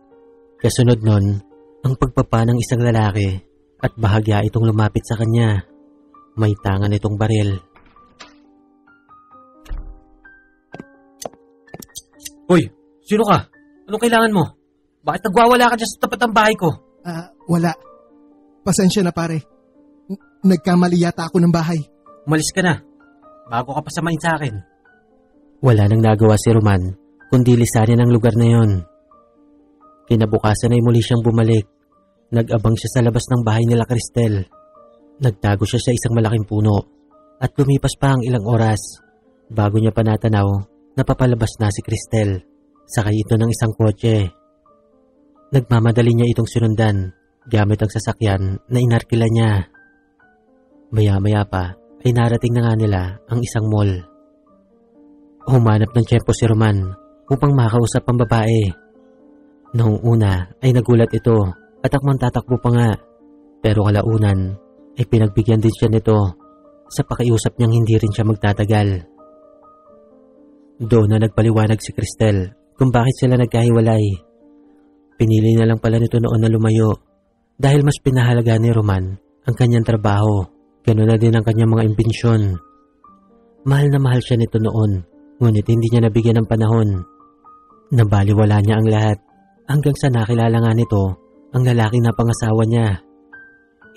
Kasunod nun, ang pagpapa ng isang lalaki at bahagya itong lumapit sa kanya. May tangan itong baril. Hoy, sino ka? Anong kailangan mo? Bakit nagwawala ka dyan sa tapat ng bahay ko? Wala. Pasensya na pare. Nagkamali yata ako ng bahay. Umalis ka na. Bago ka pasamain sa akin. Wala nang nagawa si Roman, kundi lisanin ang lugar na yon. Kinabukasan ay muli siyang bumalik. Nag-abang siya sa labas ng bahay nila Cristel. Nagtago siya sa isang malaking puno. At lumipas pa ang ilang oras. Bago niya pa natanaw, napapalabas na si Cristel. Sakay ito ng isang kotse. Nagmamadali niya itong sinundan gamit ang sasakyan na inarkila niya. Maya-maya pa ay narating na nga nila ang isang mall. Humanap ng tiyempo si Roman upang makausap ang babae. Noong una ay nagulat ito at akmang tatakbo pa nga. Pero kalaunan ay pinagbigyan din siya nito sa pakiusap niyang hindi rin siya magtatagal. Doon na nagpaliwanag si Cristel kung bakit sila nagkahiwalay. Pinili na lang pala nito noon na lumayo dahil mas pinahalaga ni Roman ang kanyang trabaho. Ganoon na din ang kanyang mga imbensyon. Mahal na mahal siya nito noon, ngunit hindi niya nabigyan ng panahon. Nabaliwala niya ang lahat hanggang sa nakilala nga nito ang lalaking na pangasawa niya.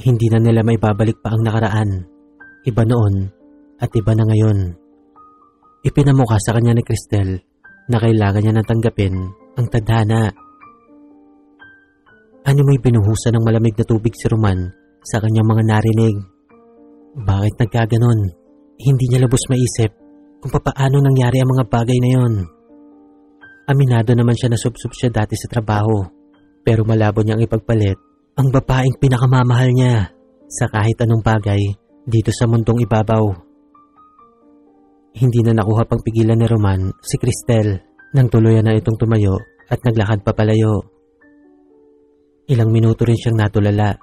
Hindi na nila may babalik pa ang nakaraan. Iba noon at iba na ngayon. Ipinamukha sa kanya ni Cristel na kailangan niya nang tanggapin ang tadhana. Ano mo'y binuhusan ng malamig na tubig si Roman sa kanyang mga narinig. Bakit nagkaganon? Hindi niya lubos maisip kung papaano nangyari ang mga bagay na yon. Aminado naman siya na subsub siya dati sa trabaho, pero malabo niyang ipagpalit ang babaeng pinakamamahal niya sa kahit anong bagay dito sa mundong ibabaw. Hindi na nakuha pang pigilan ni Roman si Cristel nang tuluyan na itong tumayo at naglakad papalayo. Ilang minuto rin siyang natulala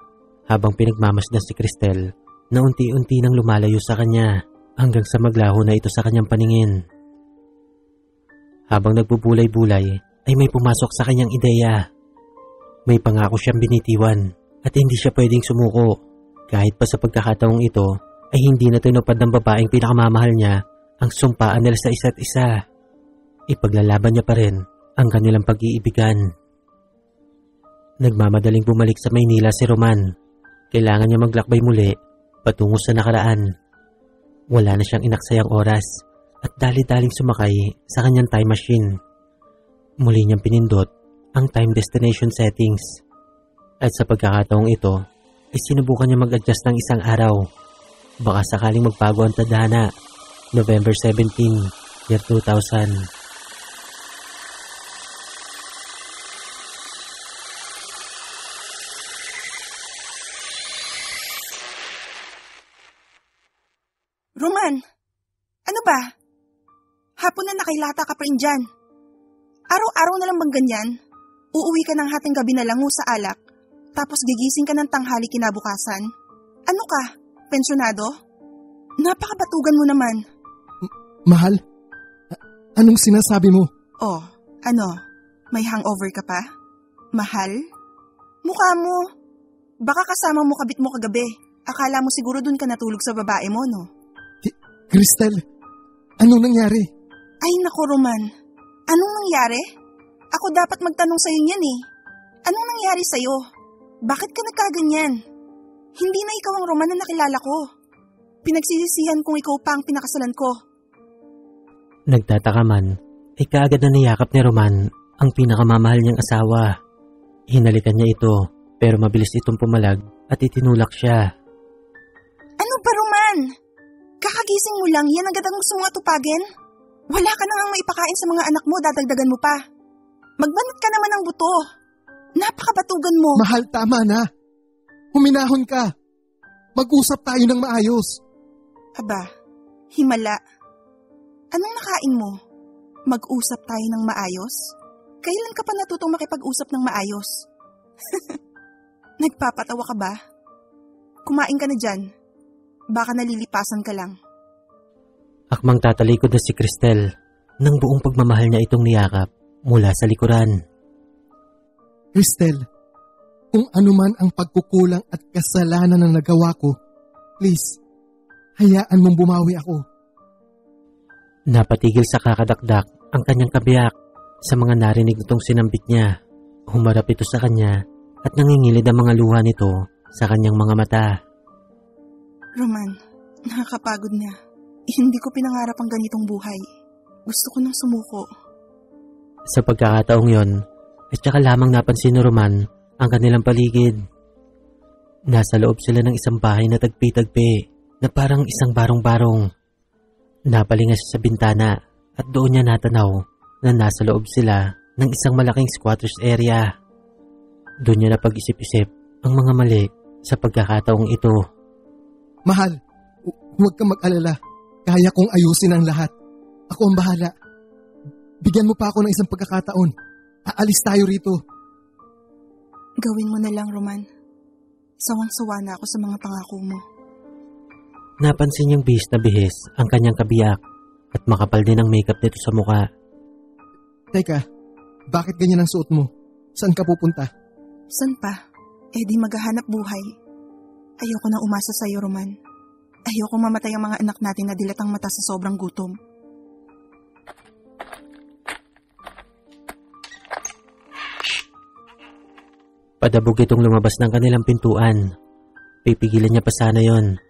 habang pinagmamasdan si Cristel na unti-unti nang lumalayo sa kanya hanggang sa maglaho na ito sa kanyang paningin. Habang nagbubulay-bulay ay may pumasok sa kanyang ideya. May pangako siyang binitiwan at hindi siya pwedeng sumuko. Kahit pa sa pagkakataong ito ay hindi na tinupad ng babaeng pinakamamahal niya ang sumpaan nila sa isa't isa. Ipaglalaban niya pa rin ang kanilang pag-iibigan. Nagmamadaling bumalik sa Maynila si Roman. Kailangan niya maglakbay muli patungo sa nakaraan. Wala na siyang inaksayang oras at dali-daling sumakay sa kanyang time machine. Muli niyang pinindot ang time destination settings. At sa pagkakataong ito ay sinubukan niya mag-adjust ng isang araw. Baka sakaling magbago ang tadhana. November 17, year 2000. Roman, ano ba? Hapon na nakailata ka pa rin dyan. Araw-araw na lang bang ganyan? Uuwi ka ng hating gabi na lango sa alak, tapos gigising ka ng tanghali kinabukasan? Ano ka? Pensyonado? Napakabatugan mo naman. Mahal? Anong sinasabi mo? Oh, ano? May hangover ka pa? Mahal? Mukha mo. Baka kasama mo kabit mo kagabi. Akala mo siguro dun ka natulog sa babae mo, no? Cristel, anong nangyari? Ay nako, Roman. Anong nangyari? Ako dapat magtanong sa'yo niyan eh. Anong nangyari sa'yo? Bakit ka nagkaganyan? Hindi na ikaw ang Roman na nakilala ko. Pinagsisisihan kung ikaw pa ang pinakasalan ko. Nagtataka man, ay kaagad na niyakap ni Roman ang pinakamamahal niyang asawa. Hinalikan niya ito, pero mabilis itong pumalag at itinulak siya. Ano ba, Roman? Kakagising mo lang, yan agad ang gusto mong atupagin? Wala ka nang maipakain sa mga anak mo, dadagdagan mo pa. Magbanat ka naman ng buto. Napakabatugan mo. Mahal, tama na. Huminahon ka. Mag-usap tayo ng maayos. Aba, himala. Anong nakain mo? Mag-usap tayo ng maayos? Kailan ka pa natutong makipag-usap ng maayos? Nagpapatawa ka ba? Kumain ka na dyan. Baka nalilipasan ka lang. Akmang tatalikod na si Cristel nang buong pagmamahal niya itong niyakap mula sa likuran. Cristel, kung anuman ang pagkukulang at kasalanan na nagawa ko, please, hayaan mong bumawi ako. Napatigil sa kakadakdak ang kanyang kabiyak sa mga narinig nitong sinambit niya. Humarap ito sa kanya at nangingilid ang mga luha nito sa kanyang mga mata. Roman, nakakapagod na. Hindi ko pinangarap ang ganitong buhay. Gusto ko nang sumuko. Sa pagkakataong yon, at saka lamang napansin ni Roman ang kanilang paligid. Nasa loob sila ng isang bahay na tagpi-tagpi na parang isang barong-barong. Napalinga siya sa bintana at doon niya natanaw na nasa loob sila ng isang malaking squatters area. Doon niya napag-isip-isip ang mga mali sa pagkakataong ito. Mahal, huwag kang mag-alala. Kaya kong ayusin ang lahat. Ako ang bahala. Bigyan mo pa ako ng isang pagkakataon. Aalis tayo rito. Gawin mo na lang, Roman. Sawang-sawa na ako sa mga pangako mo. Napansin niyang bihis ang kanyang kabiyak at makapal din ang makeup nito sa mukha. Teka, bakit ganyan ang suot mo? Saan ka pupunta? San pa? Di maghahanap buhay. Ayoko na umasa sa'yo, Roman. Ayoko mamatay ang mga anak natin na dilatang mata sa sobrang gutom. Padabog itong lumabas ng kanilang pintuan. Pipigilan niya pa sana yon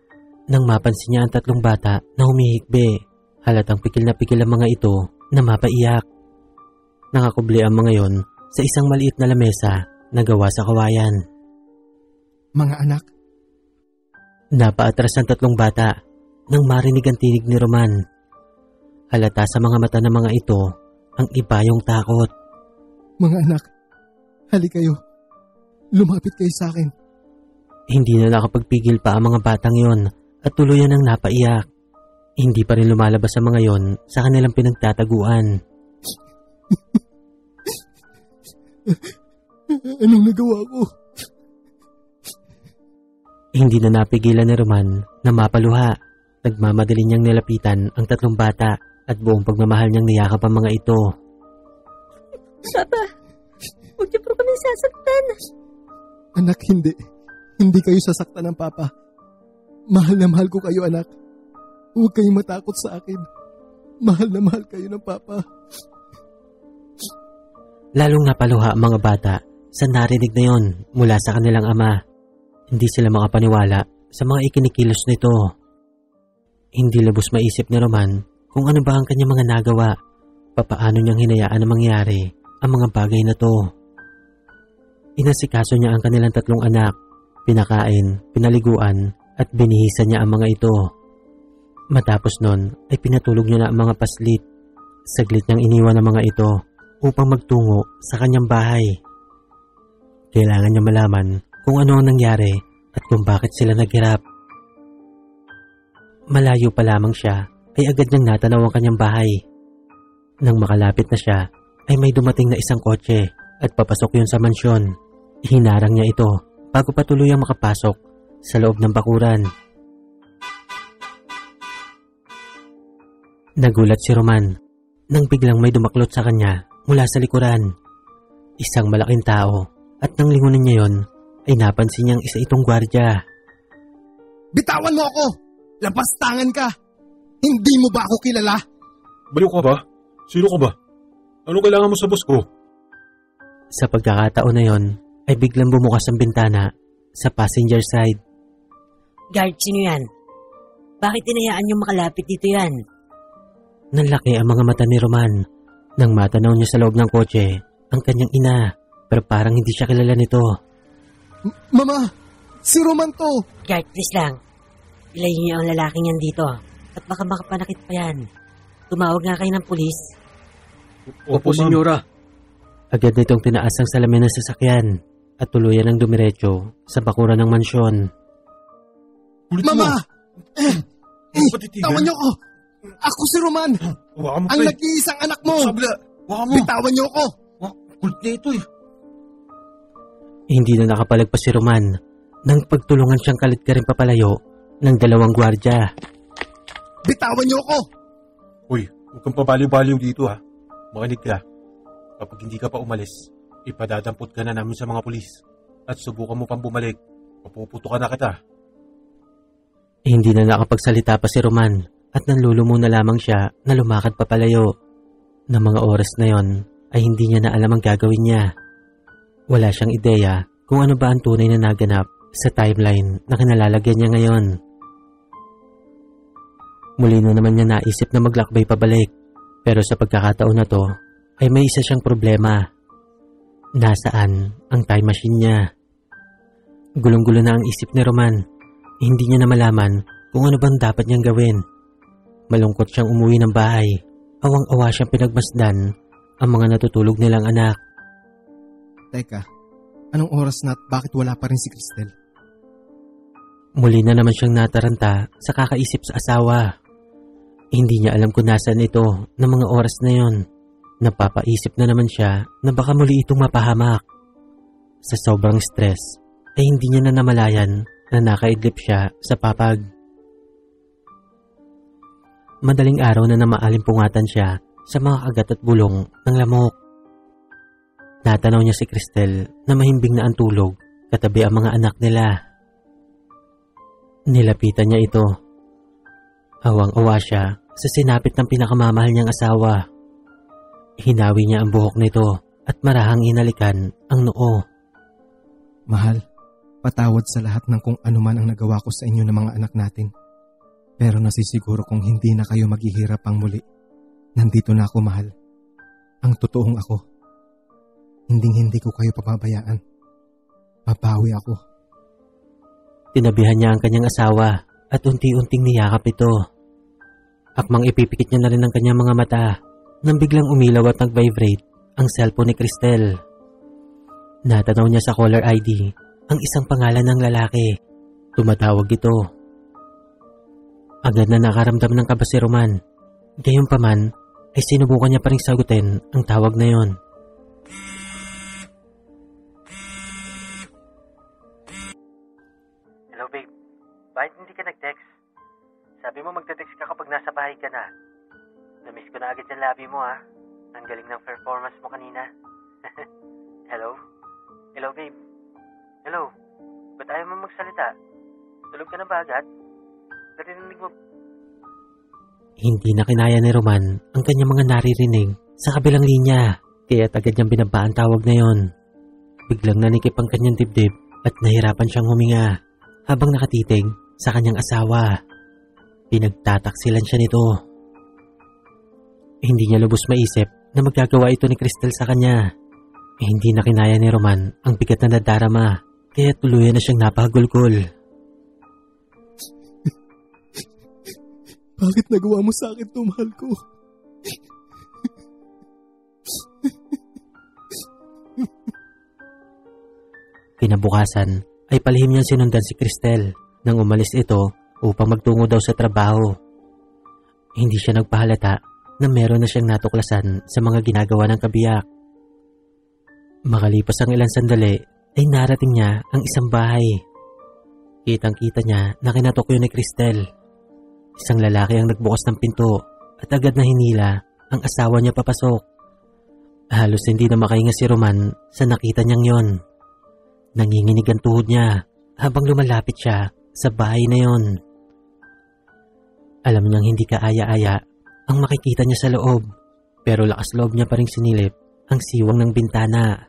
nang mapansin niya ang 3 bata na humihikbi. Halatang pikil na pikil ang mga ito na mapaiyak. Nakakubli ang mga yon sa isang maliit na lamesa na gawa sa kawayan. Mga anak? Napaatras ang 3 bata nang marinig ang tinig ni Roman. Halata sa mga mata ng mga ito ang ibayong takot. Mga anak, hali kayo. Lumapit kayo sa akin. Hindi na nakapagpigil pa ang mga batang yon at tuluyan ang napaiyak. Hindi pa rin lumalabas ang mga yon sa kanilang pinagtataguan. Anong nagawa ko? Hindi na napigilan ni Roman na mapaluha. Nagmamadali niyang nilapitan ang 3 bata at buong pagmamahal niyang niyakap ang mga ito. Papa, huwag niyo po kami sasaktan. Anak, hindi. Hindi kayo sasaktan ng papa. Mahal na mahal ko kayo, anak. Huwag kayong matakot sa akin. Mahal na mahal kayo ng papa. Lalong napaluha ang mga bata sa narinig na yon mula sa kanilang ama. Hindi sila makapaniwala sa mga ikinikilos nito. Hindi lubos maisip ni Roman kung ano ba ang kanyang mga nagawa. Papaano niyang hinayaan na mangyari ang mga bagay na to. Inasikaso niya ang kanilang 3 anak. Pinakain, pinaliguan at binihisan niya ang mga ito. Matapos nun ay pinatulog niya na ang mga paslit. Saglit niyang iniwan ang mga ito upang magtungo sa kanyang bahay. Kailangan niya malaman kung ano ang nangyari at kung bakit sila naghirap. Malayo pa lamang siya ay agad niyang natanaw ang kanyang bahay. Nang makalapit na siya ay may dumating na isang kotse at papasok yun sa mansyon. Hinarang niya ito bago pa tuluyang makapasok sa loob ng bakuran. Nagulat si Roman nang biglang may dumaklot sa kanya mula sa likuran. Isang malaking tao at nang lingunin niya yon ay napansin niyang isa itong gwardya. Bitawan mo ako! Lapastangan ka! Hindi mo ba ako kilala? Baliw ka ba? Sino ka ba? Ano kailangan mo sa boss ko? Sa pagkakataon na yon ay biglang bumukas ang bintana sa passenger side. Guard, sino yan? Bakit inayaan niyong makalapit dito yan? Nanlaki ang mga mata ni Roman nang matanaw niya sa loob ng kotse ang kanyang ina, pero parang hindi siya kilala nito. Mama! Si Roman to! Guard, please lang. Ilayin niyo ang lalaking yan dito at baka makapanakit pa yan. Tumawag nga kayo ng pulis. Opo, senyora. Agad nitong tinaas ang salamin ng sasakyan at tuluyan ang dumiretso sa bakuran ng mansyon. Mama! Patitigan? Tawan niyo ko! Ako si Roman! Hawakan mo, Ang pre. nag-iisang anak mo! Sabla! Hawakan mo! Bitawan niyo ko! Kulit na ito eh. Hindi na nakapalagpas si Roman nang pagtulungan siyang kalit ka rin papalayo ng 2 gwardya. Bitawan niyo ko! Uy, huwag kang pabaliw-baliw dito ha. Makinig ka. Kapag hindi ka pa umalis, ipadadampot ka na namin sa mga pulis. At subukan mo pang bumalik. Papuputukan na kita. Hindi na nakapagsalita pa si Roman at nanlulumo na lamang siya na lumakad papalayo. Na mga oras na yon ay hindi niya na alam ang gagawin niya. Wala siyang ideya kung ano ba ang tunay na naganap sa timeline na kinalalagyan niya ngayon. Muli na naman niya naisip na maglakbay pabalik, pero sa pagkakataon na to ay may isa siyang problema. Nasaan ang time machine niya? Gulong-gulo na ang isip ni Roman. Hindi niya na malaman kung ano bang dapat niyang gawin. Malungkot siyang umuwi ng bahay. Awang-awa siyang pinagmasdan ang mga natutulog nilang anak. Teka, anong oras na at bakit wala pa rin si Cristel? Muli na naman siyang nataranta sa kakaisip sa asawa. Hindi niya alam kung nasaan ito ng mga oras na yon. Napapaisip na naman siya na baka muli itong mapahamak. Sa sobrang stress ay hindi niya na namalayan na nakaidlip siya sa papag. Madaling araw na namaaalimpungatan siya sa mga kagat at bulong ng lamok. Natanaw niya si Cristel na mahimbing na ang tulog katabi ang mga anak nila. Nilapitan niya ito. Awang-awa siya sa sinapit ng pinakamamahal niyang asawa. Hinawi niya ang buhok nito at marahang inalikan ang noo. Mahal, patawad sa lahat ng kung ano man ang nagawa ko sa inyo ng mga anak natin. Pero nasisiguro kung hindi na kayo maghihirap pang muli. Nandito na ako, mahal. Ang totoong ako. Hindi ko kayo papabayaan. Babawi ako. Tinabihan niya ang kanyang asawa at unti-unting niyakap ito. Akmang ipipikit niya na rin ang kanyang mga mata nang biglang umilaw at nag-vibrate ang cellphone ni Cristel. Natanaw niya sa caller ID ang isang pangalan ng lalaki. Tumatawag ito. Agad na nakaramdam ng kaba si Roman. Gayunpaman ay sinubukan niya pa ring sagutin ang tawag na yon. Hello babe, bakit hindi ka nag-text? Sabi mo magte-text ka kapag nasa bahay ka na. Namiss ko na agad yung labi mo ah. Ang galing ng performance mo kanina. Hello? Hello babe? Hello? Ba't ayaw mo magsalita? Tulog ka na ba agad? Narinig mo? Hindi na kinaya ni Roman ang kanyang mga naririnig sa kabilang linya, kaya agad niyang binaba ang tawag na yon. Biglang nanikip ang kanyang dibdib at nahirapan siyang huminga habang nakatitig sa kanyang asawa. Pinagtataksilan siya nito. Hindi niya lubos maisip na magagawa ito ni Cristel sa kanya. Hindi na kinaya ni Roman ang bigat na nadarama, kaya tuluyan na siyang napagulgol. Bakit nagawa mo sa akin ito, mahal ko? Kinabukasan ay palihim niyang sinundan si Cristel nang umalis ito upang magtungo daw sa trabaho. Hindi siya nagpahalata na meron na siyang natuklasan sa mga ginagawa ng kabiyak. Makalipas ang ilang sandali ay narating niya ang isang bahay. Kitang-kita niya na kinatok yun ni Cristel. Isang lalaki ang nagbukas ng pinto at agad na hinila ang asawa niya papasok. Halos hindi na makahinga si Roman sa nakita niyang yon. Nanginginig ang tuhod niya habang lumalapit siya sa bahay na yon. Alam niyang hindi kaaya-aya ang makikita niya sa loob, pero lakas loob niya pa ring sinilip ang siwang ng bintana.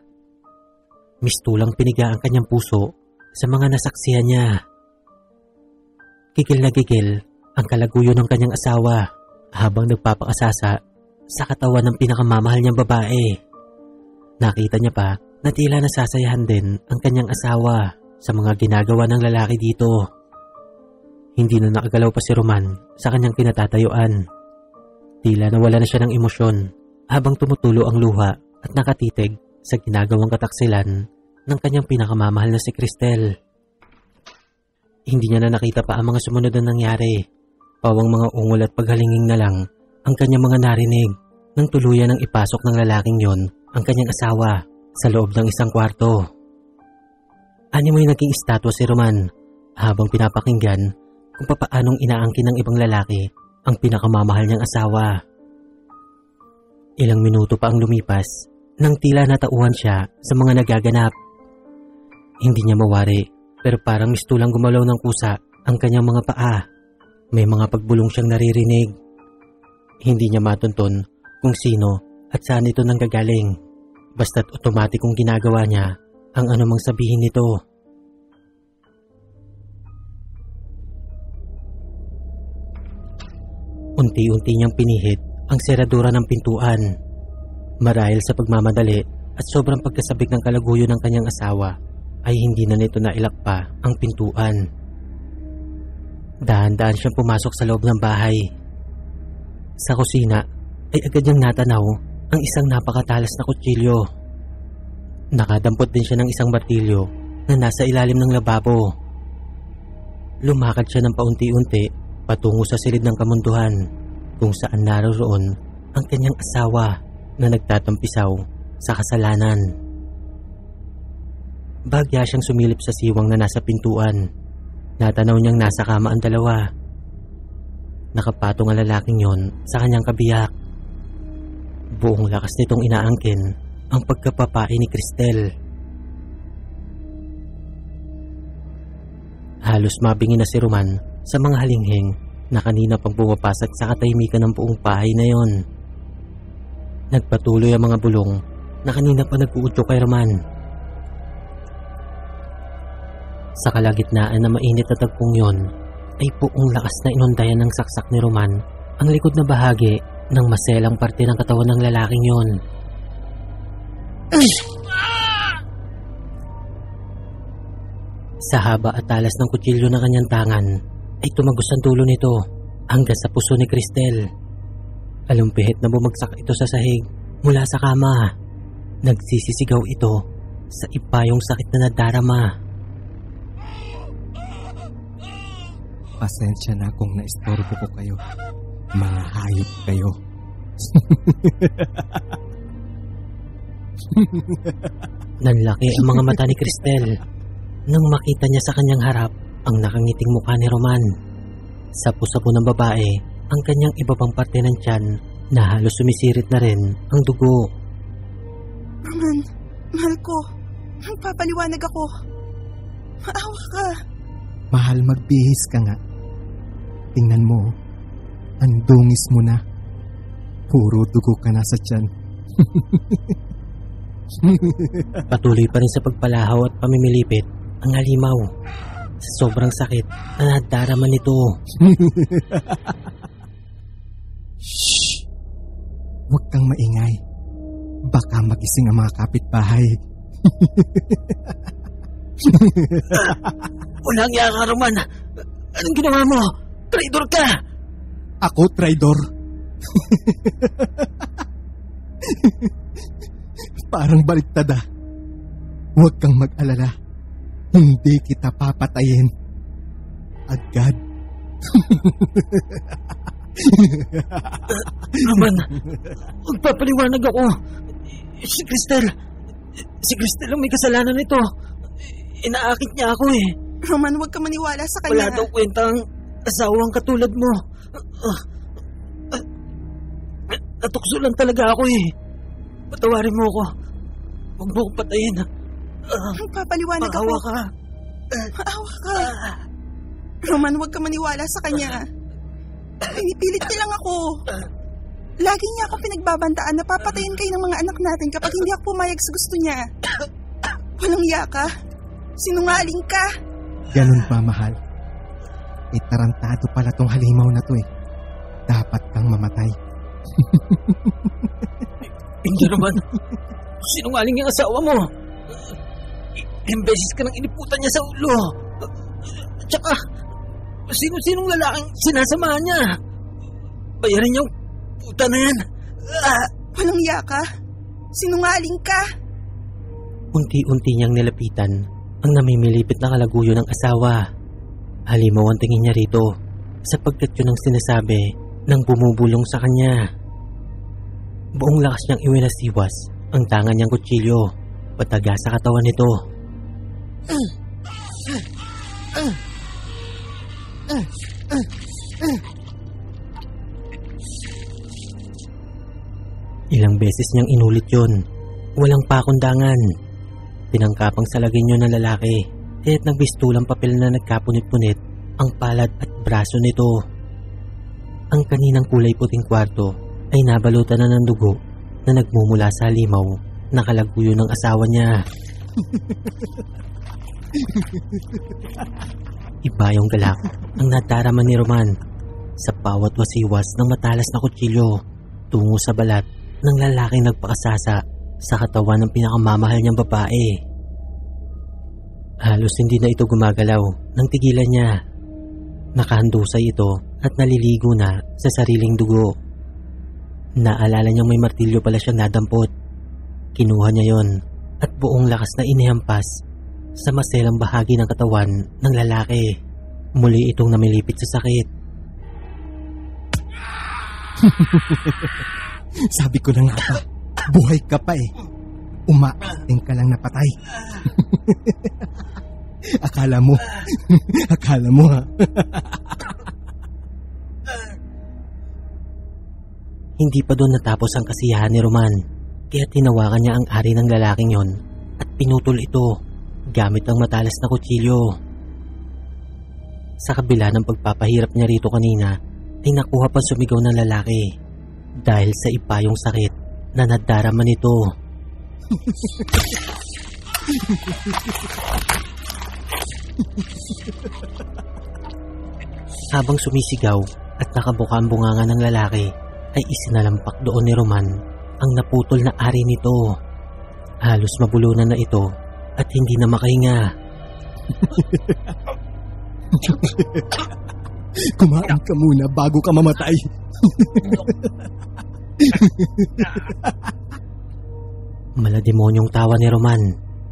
Mistulang piniga ang kanyang puso sa mga nasaksihan niya. Gigil na gigil ang kalaguyo ng kanyang asawa habang nagpapakasasa sa katawan ng pinakamamahal niyang babae. Nakita niya pa na tila nasasayahan din ang kanyang asawa sa mga ginagawa ng lalaki dito. Hindi na nakagalaw pa si Roman sa kanyang kinatatayuan. Tila nawala na siya ng emosyon habang tumutulo ang luha at nakatitig sa ginagawang kataksilan ng kanyang pinakamamahal na si Cristel. Hindi niya na nakita pa ang mga sumunod na nangyari. Pawang mga ungol at paghalinging na lang ang kanyang mga narinig nang tuluyan ng ipasok ng lalaking yon ang kanyang asawa sa loob ng isang kwarto. Animoy naging estatwa si Roman habang pinapakinggan kung papaanong inaangkin ng ibang lalaki ang pinakamamahal niyang asawa. Ilang minuto pa ang lumipas nang tila natauhan siya sa mga nagaganap. Hindi niya mawari pero parang mistulang gumalaw ng kusa ang kanyang mga paa. May mga pagbulong siyang naririnig. Hindi niya matunton kung sino at saan ito nanggagaling. Basta't otomatikong ginagawa niya ang anumang sabihin nito. Unti-unti niyang pinihit ang seradura ng pintuan. Marahil sa pagmamadali at sobrang pagkasabik ng kalaguyo ng kanyang asawa ay hindi na nito nailak pa ang pintuan. Dahan-dahan siyang pumasok sa loob ng bahay. Sa kusina ay agad niyang natanaw ang isang napakatalas na kutsilyo. Nakadampot din siya ng isang martilyo na nasa ilalim ng lababo. Lumakad siya ng paunti-unti patungo sa silid ng kamunduhan kung saan naroon ang kanyang asawa na nagtatampisaw sa kasalanan. Bagya siyang sumilip sa siwang na nasa pintuan. Natanaw niyang nasa kama ang dalawa. Nakapatong ang lalaking yon sa kanyang kabiyak. Buong lakas nitong inaangkin ang pagkapapae ni Cristel. Halos mabingi na si Roman sa mga halinghing na kanina pang pumapasok sa katahimikan ng buong bahay na yon. Nagpatuloy ang mga bulong na kanina pa nag-uutyo kay Roman. Sa kalagitnaan na mainit na tagpong yon ay buong lakas na inundayan ng saksak ni Roman ang likod na bahagi ng maselang parte ng katawan ng lalaking yon. Sa haba at talas ng kutsilyo ng kanyang tangan ay tumagos ang dulo nito hanggang sa puso ni Cristel. Alumpihit na bumagsak ito sa sahig mula sa kama. Nagsisisigaw ito sa ipayong sakit na nadarama. Pasensya na kung naistorbo ko kayo. Mga hayop kayo. Nanlaki ang mga mata ni Cristel nang makita niya sa kanyang harap ang nakangiting mukha ni Roman. Sapo-sapo ng babae ang kanyang iba pang parte ng tiyan na halos sumisirit na rin ang dugo. Roman, mahal ko. Magpapaliwanag ako. Maawa ka. Mahal, magbihis ka nga. Tingnan mo, ang dungis mo na. Puro dugo ka na sa tiyan. Patuloy pa rin sa pagpalahaw at pamimilipit ang halimaw sa sobrang sakit na nadarama nito. Shh! Huwag kang maingay. Baka magising ang mga kapitbahay. Walang iya ka, Roman. Anong ginawa mo? Traidor ka! Ako, traidor? Parang baliktad ah. Huwag kang mag-alala. Hindi kita papatayin. Agad. Roman, magpapaliwanag ako. Si Cristel ang may kasalanan nito. Inaakit niya ako eh. Roman, huwag ka maniwala sa kanya. Wala daw kwentang asawang katulad mo. Natukso lang talaga ako eh. Patawarin mo ako. Huwag mo akong patayin. Magpapaliwanag ako. Maawa ka. Maawa ka. Roman, huwag ka maniwala sa kanya. Pinipilit niya lang ako. Lagi niya ako pinagbabantaan na papatayin kayo ng mga anak natin kapag hindi ako pumayag sa gusto niya. Walang iya ka. Sinungaling ka. Ganun ba, mahal? Tarantado pala tong halimaw na to eh. Dapat kang mamatay. Hindi naman. Sinungaling yung asawa mo. Ilang beses ka nang iniputan niya sa ulo. Tsaka, sino-sinong lalaking sinasamahan niya? Bayarin yung puta na yan. Walang iya ka. Sinungaling ka. Unti-unti niyang nilapitan ang namimilipit na kalaguyo ng asawa. Halimaw ang tingin niya rito sapagkat yun ang sinasabi ng bumubulong sa kanya. Buong lakas niyang iwinasiwas ang tangan niyang kutsilyo pataga sa katawan nito. Ilang beses niyang inulit yun. Walang pakundangan. Pinangkapang salagin yun ng lalaki kaya't nagbistulang papel na nagkapunit-punit ang palad at braso nito. Ang kaninang kulay puting kwarto ay nabalutan na ng dugo na nagmumula sa halimaw na kalaguyo ng asawa niya. Iba yung galak ang nadarama ni Roman sa bawat wasiwas ng matalas na kutsilyo tungo sa balat ng lalaking nagpakasasa sa katawan ng pinakamamahal niyang babae. Halos hindi na ito gumagalaw nang tigilan niya. Nakahandusay ito at naliligo na sa sariling dugo. Naalala niyang may martilyo pala siyang nadampot. Kinuha niya yon at buong lakas na inihampas sa maselang bahagi ng katawan ng lalaki. Muli itong namilipit sa sakit. Sabi ko na nga ba, buhay ka pa eh. Umaating ka lang napatay. Akala mo ha. Hindi pa doon natapos ang kasiyahan ni Roman, kaya tinawakan niya ang ari ng lalaking yon at pinutol ito gamit ang matalas na kutsilyo. Sa kabila ng pagpapahirap niya rito kanina, ay nakuha pa sumigaw ng lalaki dahil sa ipayong sakit na nadarama nito. Habang sumisigaw at nakabuka ang bunganga ng lalaki, ay isinalampak doon ni Roman ang naputol na ari nito. Halos mabulunan na ito at hindi na makahinga. Kumain ka muna bago ka mamatay. Malademonyong tawa ni Roman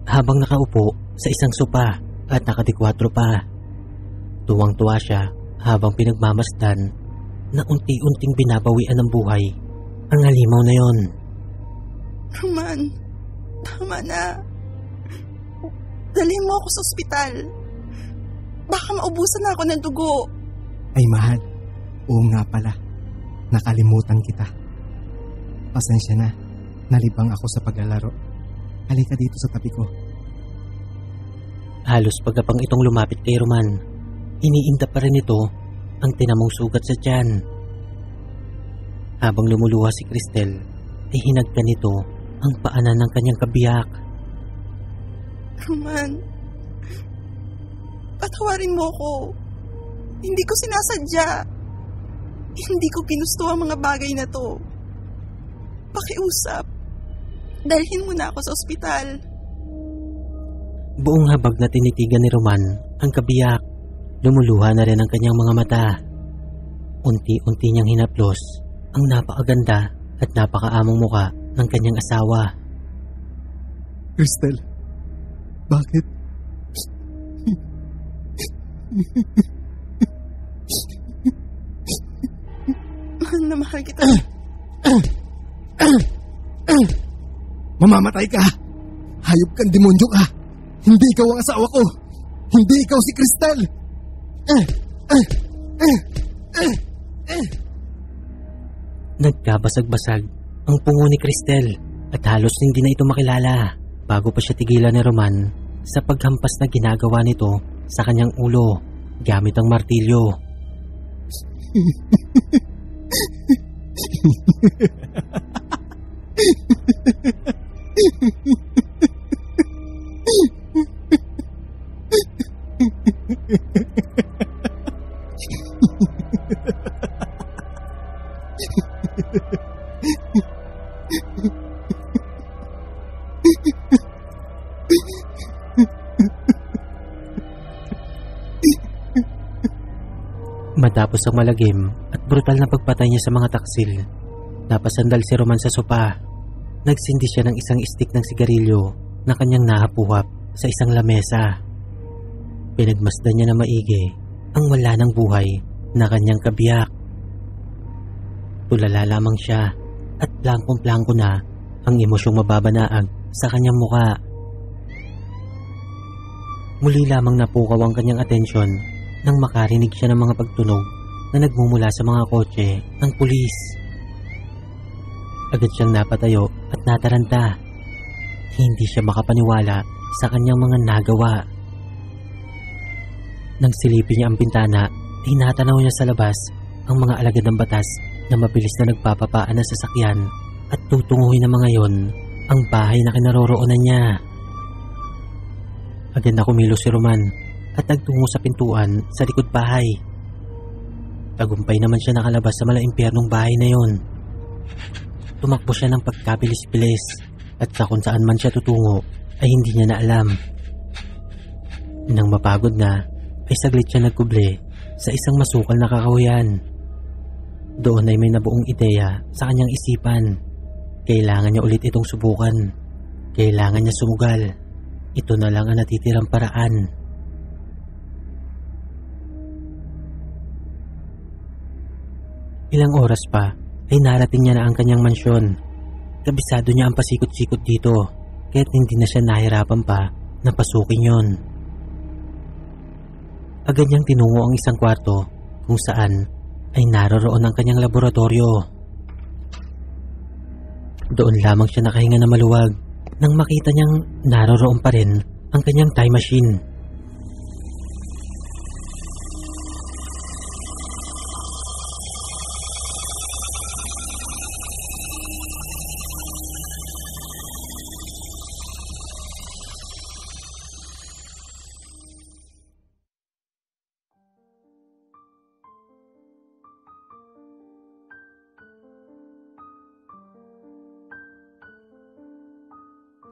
habang nakaupo sa isang sopa at nakadikwatro pa. Tuwang-tuwa siya habang pinagmamasdan na unti-unting binabawian ng buhay ang halimaw na yon. Roman, tama na. Dalhin mo ako sa ospital. Baka maubusan na ako ng dugo. Ay mahal, oo nga pala. Nakalimutan kita. Pasensya na, nalibang ako sa paglalaro. Halika dito sa tabi ko. Halos pagkapang itong lumapit kay Roman, iniinda pa rin ito ang tinamong sugat sa tiyan. Habang lumuluha si Cristel, ay hinagkan nito ang paanan ng kanyang kabiyak. Roman, patawarin mo ko. Hindi ko sinasadya. Hindi ko ginusto ang mga bagay na to. Pakiusap. Dalhin mo na ako sa ospital. Buong habag na tinitigan ni Roman ang kabiyak. Lumuluha na rin ang kanyang mga mata. Unti-unti niyang hinaplos ang napakaganda at napakaamong muka ng kanyang asawa. Cristel, bakit? Mahal na mahal kita. Mamamatay ka! Hayop kang demonyo ka! Hindi ikaw ang asawa ko! Hindi ikaw si Cristel! Nagkabasag-basag ang pungo ni Cristel at halos hindi na ito makilala bago pa siya tigilan ni Roman sa paghampas na ginagawa nito sa kanyang ulo gamit ang martilyo. Matapos ang malagim at brutal na pagpatay niya sa mga taksil, napasandal si Roman sa sopa. Nagsindi siya ng isang stick ng sigarilyo na kanyang nahapuhap sa isang lamesa. Pinagmasdan niya na maigi ang wala ng buhay na kanyang kabiyak. Tulala lamang siya at plangkong-plangko na ang emosyong mababanaag sa kanyang muka. Muli lamang napukaw ang kanyang atensyon nang makarinig siya ng mga pagtunog na nagmumula sa mga kotse ng pulis. Agad siyang napatayo at nataranta. Hindi siya makapaniwala sa kanyang mga nagawa. Nang silipin niya ang bintana, tinatanaw niya sa labas ang mga alagad ng batas na mabilis na nagpapapaan ng sasakyan at tutunguhin ng mga yon ang bahay na kinaroroonan niya. Agad na kumilos si Roman at nagtungo sa pintuan sa likod bahay. Tagumpay naman siya nakalabas sa malaimpyernong bahay na yon. Tumakbo siya ng pagkabilis-bilis at sa kung saan man siya tutungo ay hindi niya na alam. Nang mapagod na, ay saglit siya nagkuble sa isang masukal na kakahuyan. Doon ay may nabuong ideya sa kanyang isipan. Kailangan niya ulit itong subukan. Kailangan niya sumugal. Ito na lang ang natitirang paraan. Ilang oras pa ay narating niya na ang kanyang mansyon. Kabisado niya ang pasikot-sikot dito, kaya't hindi na siya nahirapan pa na pasukin yon. Agad niyang tinungo ang isang kwarto kung saan ay naroroon ang kanyang laboratorio. Doon lamang siya nakahinga na maluwag nang makita niyang naroroon pa rin ang kanyang time machine.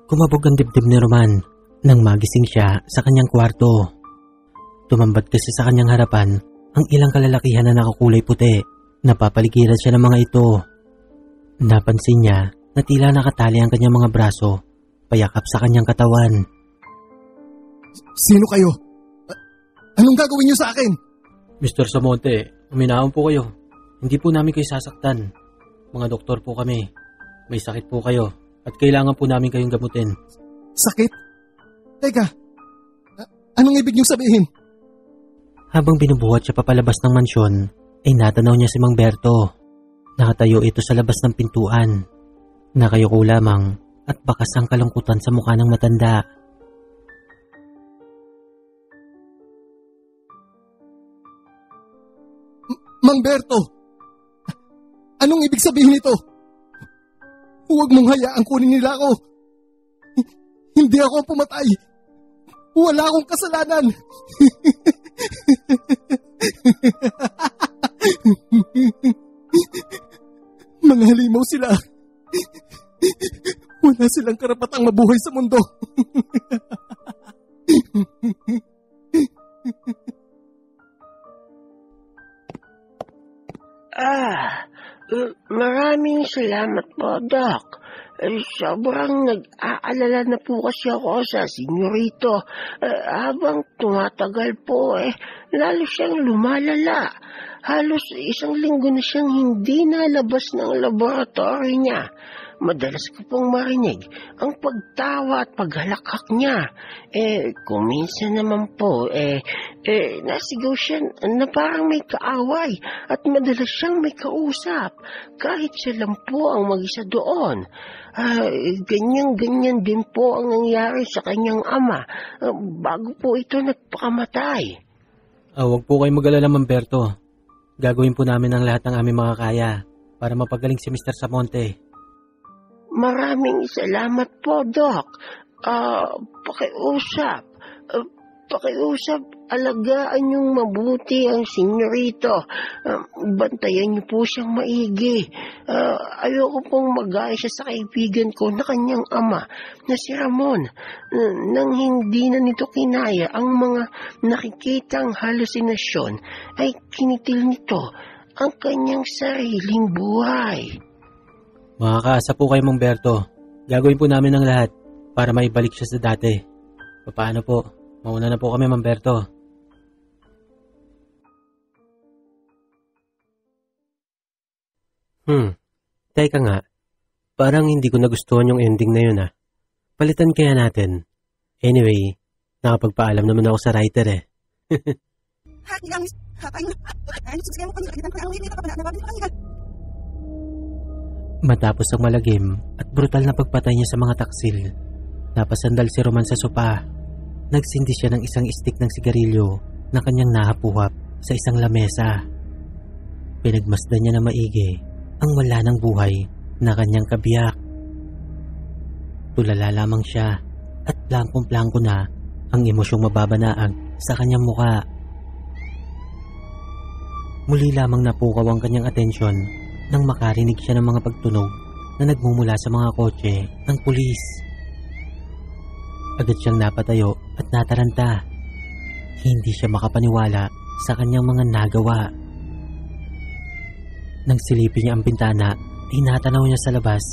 Kumabog ang dibdib ni Roman nang magising siya sa kanyang kwarto. Tumambad kasi sa kanyang harapan ang ilang kalalakihan na nakakulay puti. Napapaligiran siya ng mga ito. Napansin niya na tila nakatali ang kanyang mga braso, payakap sa kanyang katawan. Sino kayo? Anong gagawin niyo sa akin? Mr. Samonte, uminahon po kayo. Hindi po namin kayo sasaktan. Mga doktor po kami. May sakit po kayo. At kailangan po namin kayong gamutin. Sakit? Teka, anong ibig niyong sabihin? Habang binubuhat siya papalabas ng mansyon, ay natanaw niya si Mang Berto. Nakatayo ito sa labas ng pintuan. Nakayuko lamang at bakas ang kalungkutan sa mukha ng matanda. Mang Berto, anong ibig sabihin nito? Huwag mong hayaang kunin nila ako. Hindi ako ang pumatay. Wala akong kasalanan. Mga halimaw sila. Wala silang karapatang mabuhay sa mundo. Maraming salamat po, Doc. Sobrang nag-aalala na po kasi ako sa senyorito. Habang tumatagal po, lalo siyang lumalala. Halos 1 linggo na siyang hindi nalabas ng laboratory niya. Madalas ko pong marinig ang pagtawa at paghalakhak niya. Kung minsan naman po, nasigaw siya na parang may kaaway at madalas siyang may kausap. Kahit siya lang po ang mag-isa doon. Ganyan-ganyan din po ang nangyari sa kanyang ama bago po ito nagpakamatay. Huwag po kayong mag-alala, Mamberto. Gagawin po namin ang lahat ng aming makakaya para mapagaling si Mr. Samonte. Maraming salamat po, Doc. Pakiusap, alagaan niyong mabuti ang senyorito. Bantayan niyo po siyang maigi. Ayoko pong magaya siya sa kaibigan ko na kanyang ama, na si Ramon. Nang hindi na nito kinaya ang mga nakikitang halusinasyon, ay kinitil nito ang kanyang sariling buhay. Makakaasa po kayo, Mamberto. Gagawin po namin ang lahat para maibalik siya sa dati. Paano po? Mauna na po kami, Mamberto. Teka nga. Parang hindi ko nagustuhan yung ending na yun, Palitan kaya natin. Anyway, nakapagpaalam naman ako sa writer, Matapos ang malagim at brutal na pagpatay niya sa mga taksil, napasandal si Roman sa sopa. Nagsindi siya ng isang stick ng sigarilyo na kanyang nahapuhap sa isang lamesa. Pinagmasdan niya na maigi ang wala ng buhay na kanyang kabiyak. Tulala lamang siya at plangkong-plangko na ang emosyong mababanaag sa kanyang muka. Muli lamang napukaw ang kanyang atensyon nang makarinig siya ng mga pagtunog na nagmumula sa mga kotse ng pulis. Agad siyang napatayo at nataranta. Hindi siya makapaniwala sa kanyang mga nagawa. Nang silipin niya ang bintana, ay natanaw niya sa labas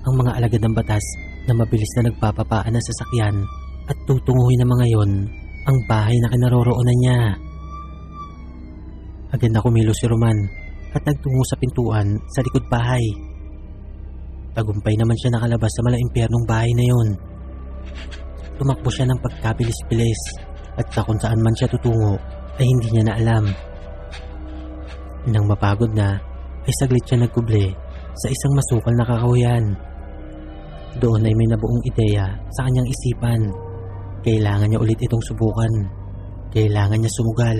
ang mga alagad ng batas na mabilis na nagpapapaan ng sasakyan at tutunguhin ng mga yon ang bahay na kinaroroonan niya. Agad na kumilos si Roman at nagtungo sa pintuan sa likod bahay. Tagumpay naman siya nakalabas sa malaimpyernong bahay na yon. Tumakbo siya ng pagkabilis-bilis at kung saan man siya tutungo ay hindi niya na alam. Nang mapagod na, ay saglit siya nagkuble sa isang masukal na kakahuyan. Doon ay may nabuong ideya sa kanyang isipan. Kailangan niya ulit itong subukan. Kailangan niya sumugal.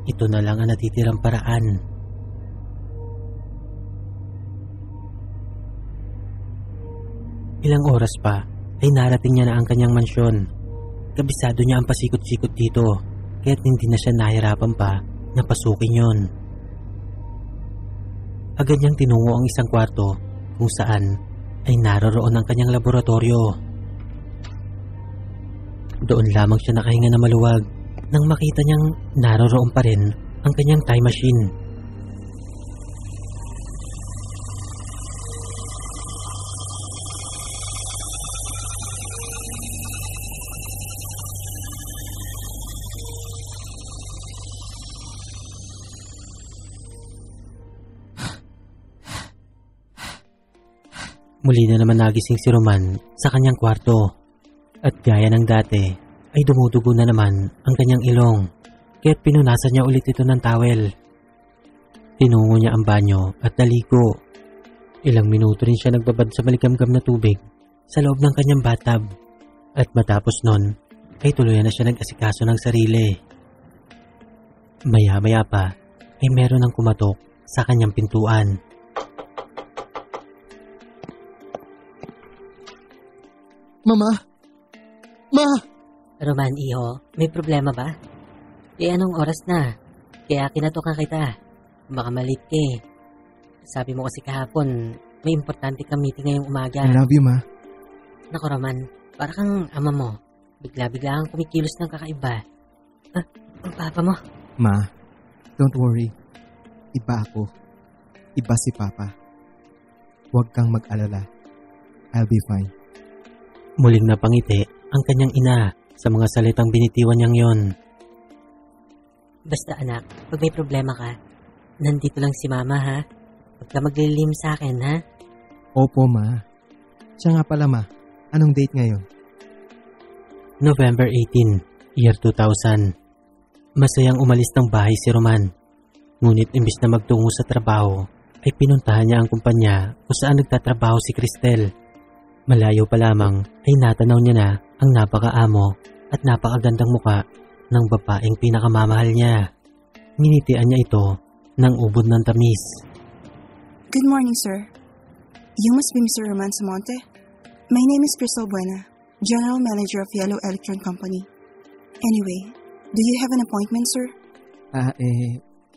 Ito na lang ang natitirang paraan. Ilang oras pa ay narating niya na ang kanyang mansyon. Kabisado niya ang pasikot-sikot dito, kaya't hindi na siya nahirapan pa na pasukin yon. Agad niyang tinungo ang isang kwarto kung saan ay naroroon ang kanyang laboratorio. Doon lamang siya nakahinga na maluwag nang makita niyang naroroon pa rin ang kanyang time machine. Muli na naman nagising si Roman sa kanyang kwarto at gaya ng dati ay dumudugo na naman ang kanyang ilong kaya't pinunasan niya ulit ito ng towel. Tinungo niya ang banyo at naligo. Ilang minuto rin siya nagbabad sa maligamgam na tubig sa loob ng kanyang bathtub at matapos nun ay tuluyan na siya nag-asikaso ng sarili. Maya-maya pa ay meron ng kumatok sa kanyang pintuan. Mama! Ma! Roman, iho, may problema ba? Anong oras na? Kaya kinatukan kita. Baka malit ka eh. Sabi mo kasi kahapon, may importante kang meeting ngayong umaga. I love you, Ma. Naku, Roman, para kang ama mo. Bigla-bigla kang kumikilos ng kakaiba. Ang papa mo? Ma, don't worry. Iba ako. Iba si Papa. Huwag kang mag-alala. I'll be fine. Muling napangiti ang kanyang ina sa mga salitang binitiwan niyang yon. Basta anak, pag may problema ka, nandito lang si Mama ha. Huwag ka maglilihim sa akin ha. Opo, Ma. Siya nga pala, Ma. Anong date ngayon? November 18, year 2000. Masayang umalis ng bahay si Roman. Ngunit imbis na magtungo sa trabaho, ay pinuntahan niya ang kumpanya kung saan nagtatrabaho si Cristel. Malayo pa lamang ay natanaw niya na ang napakaamo at napakagandang muka ng babaeng pinakamamahal niya. Minitian niya ito ng ubod ng tamis. Good morning, sir. You must be Mr. Roman Samonte. My name is Crystal Buena, General Manager of Yellow Electron Company. Anyway, do you have an appointment, sir?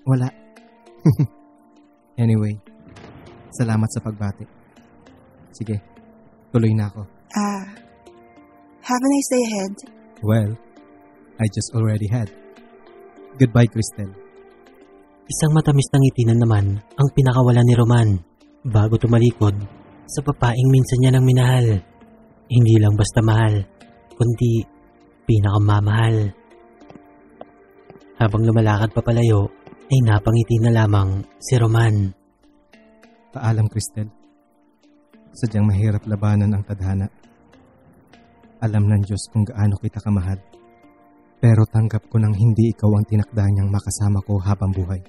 Wala. Anyway, salamat sa pagbati. Sige, tuloy na ako. Have a nice day ahead. Well, I just already had. Goodbye, Cristel. Isang matamis na ngiti na naman ang pinakawalan ni Roman bago tumalikod sa babaeng minsan niya nang minahal. Hindi lang basta mahal, kundi pinakamamahal. Habang lumalakad pa palayo, ay napangiti na lamang si Roman. Paalam, Cristel. Sadyang mahirap labanan ang tadhana. Alam ng Diyos kung gaano kita kamahal. Pero tanggap ko nang hindi ikaw ang tinakda niyang makasama ko habang buhay.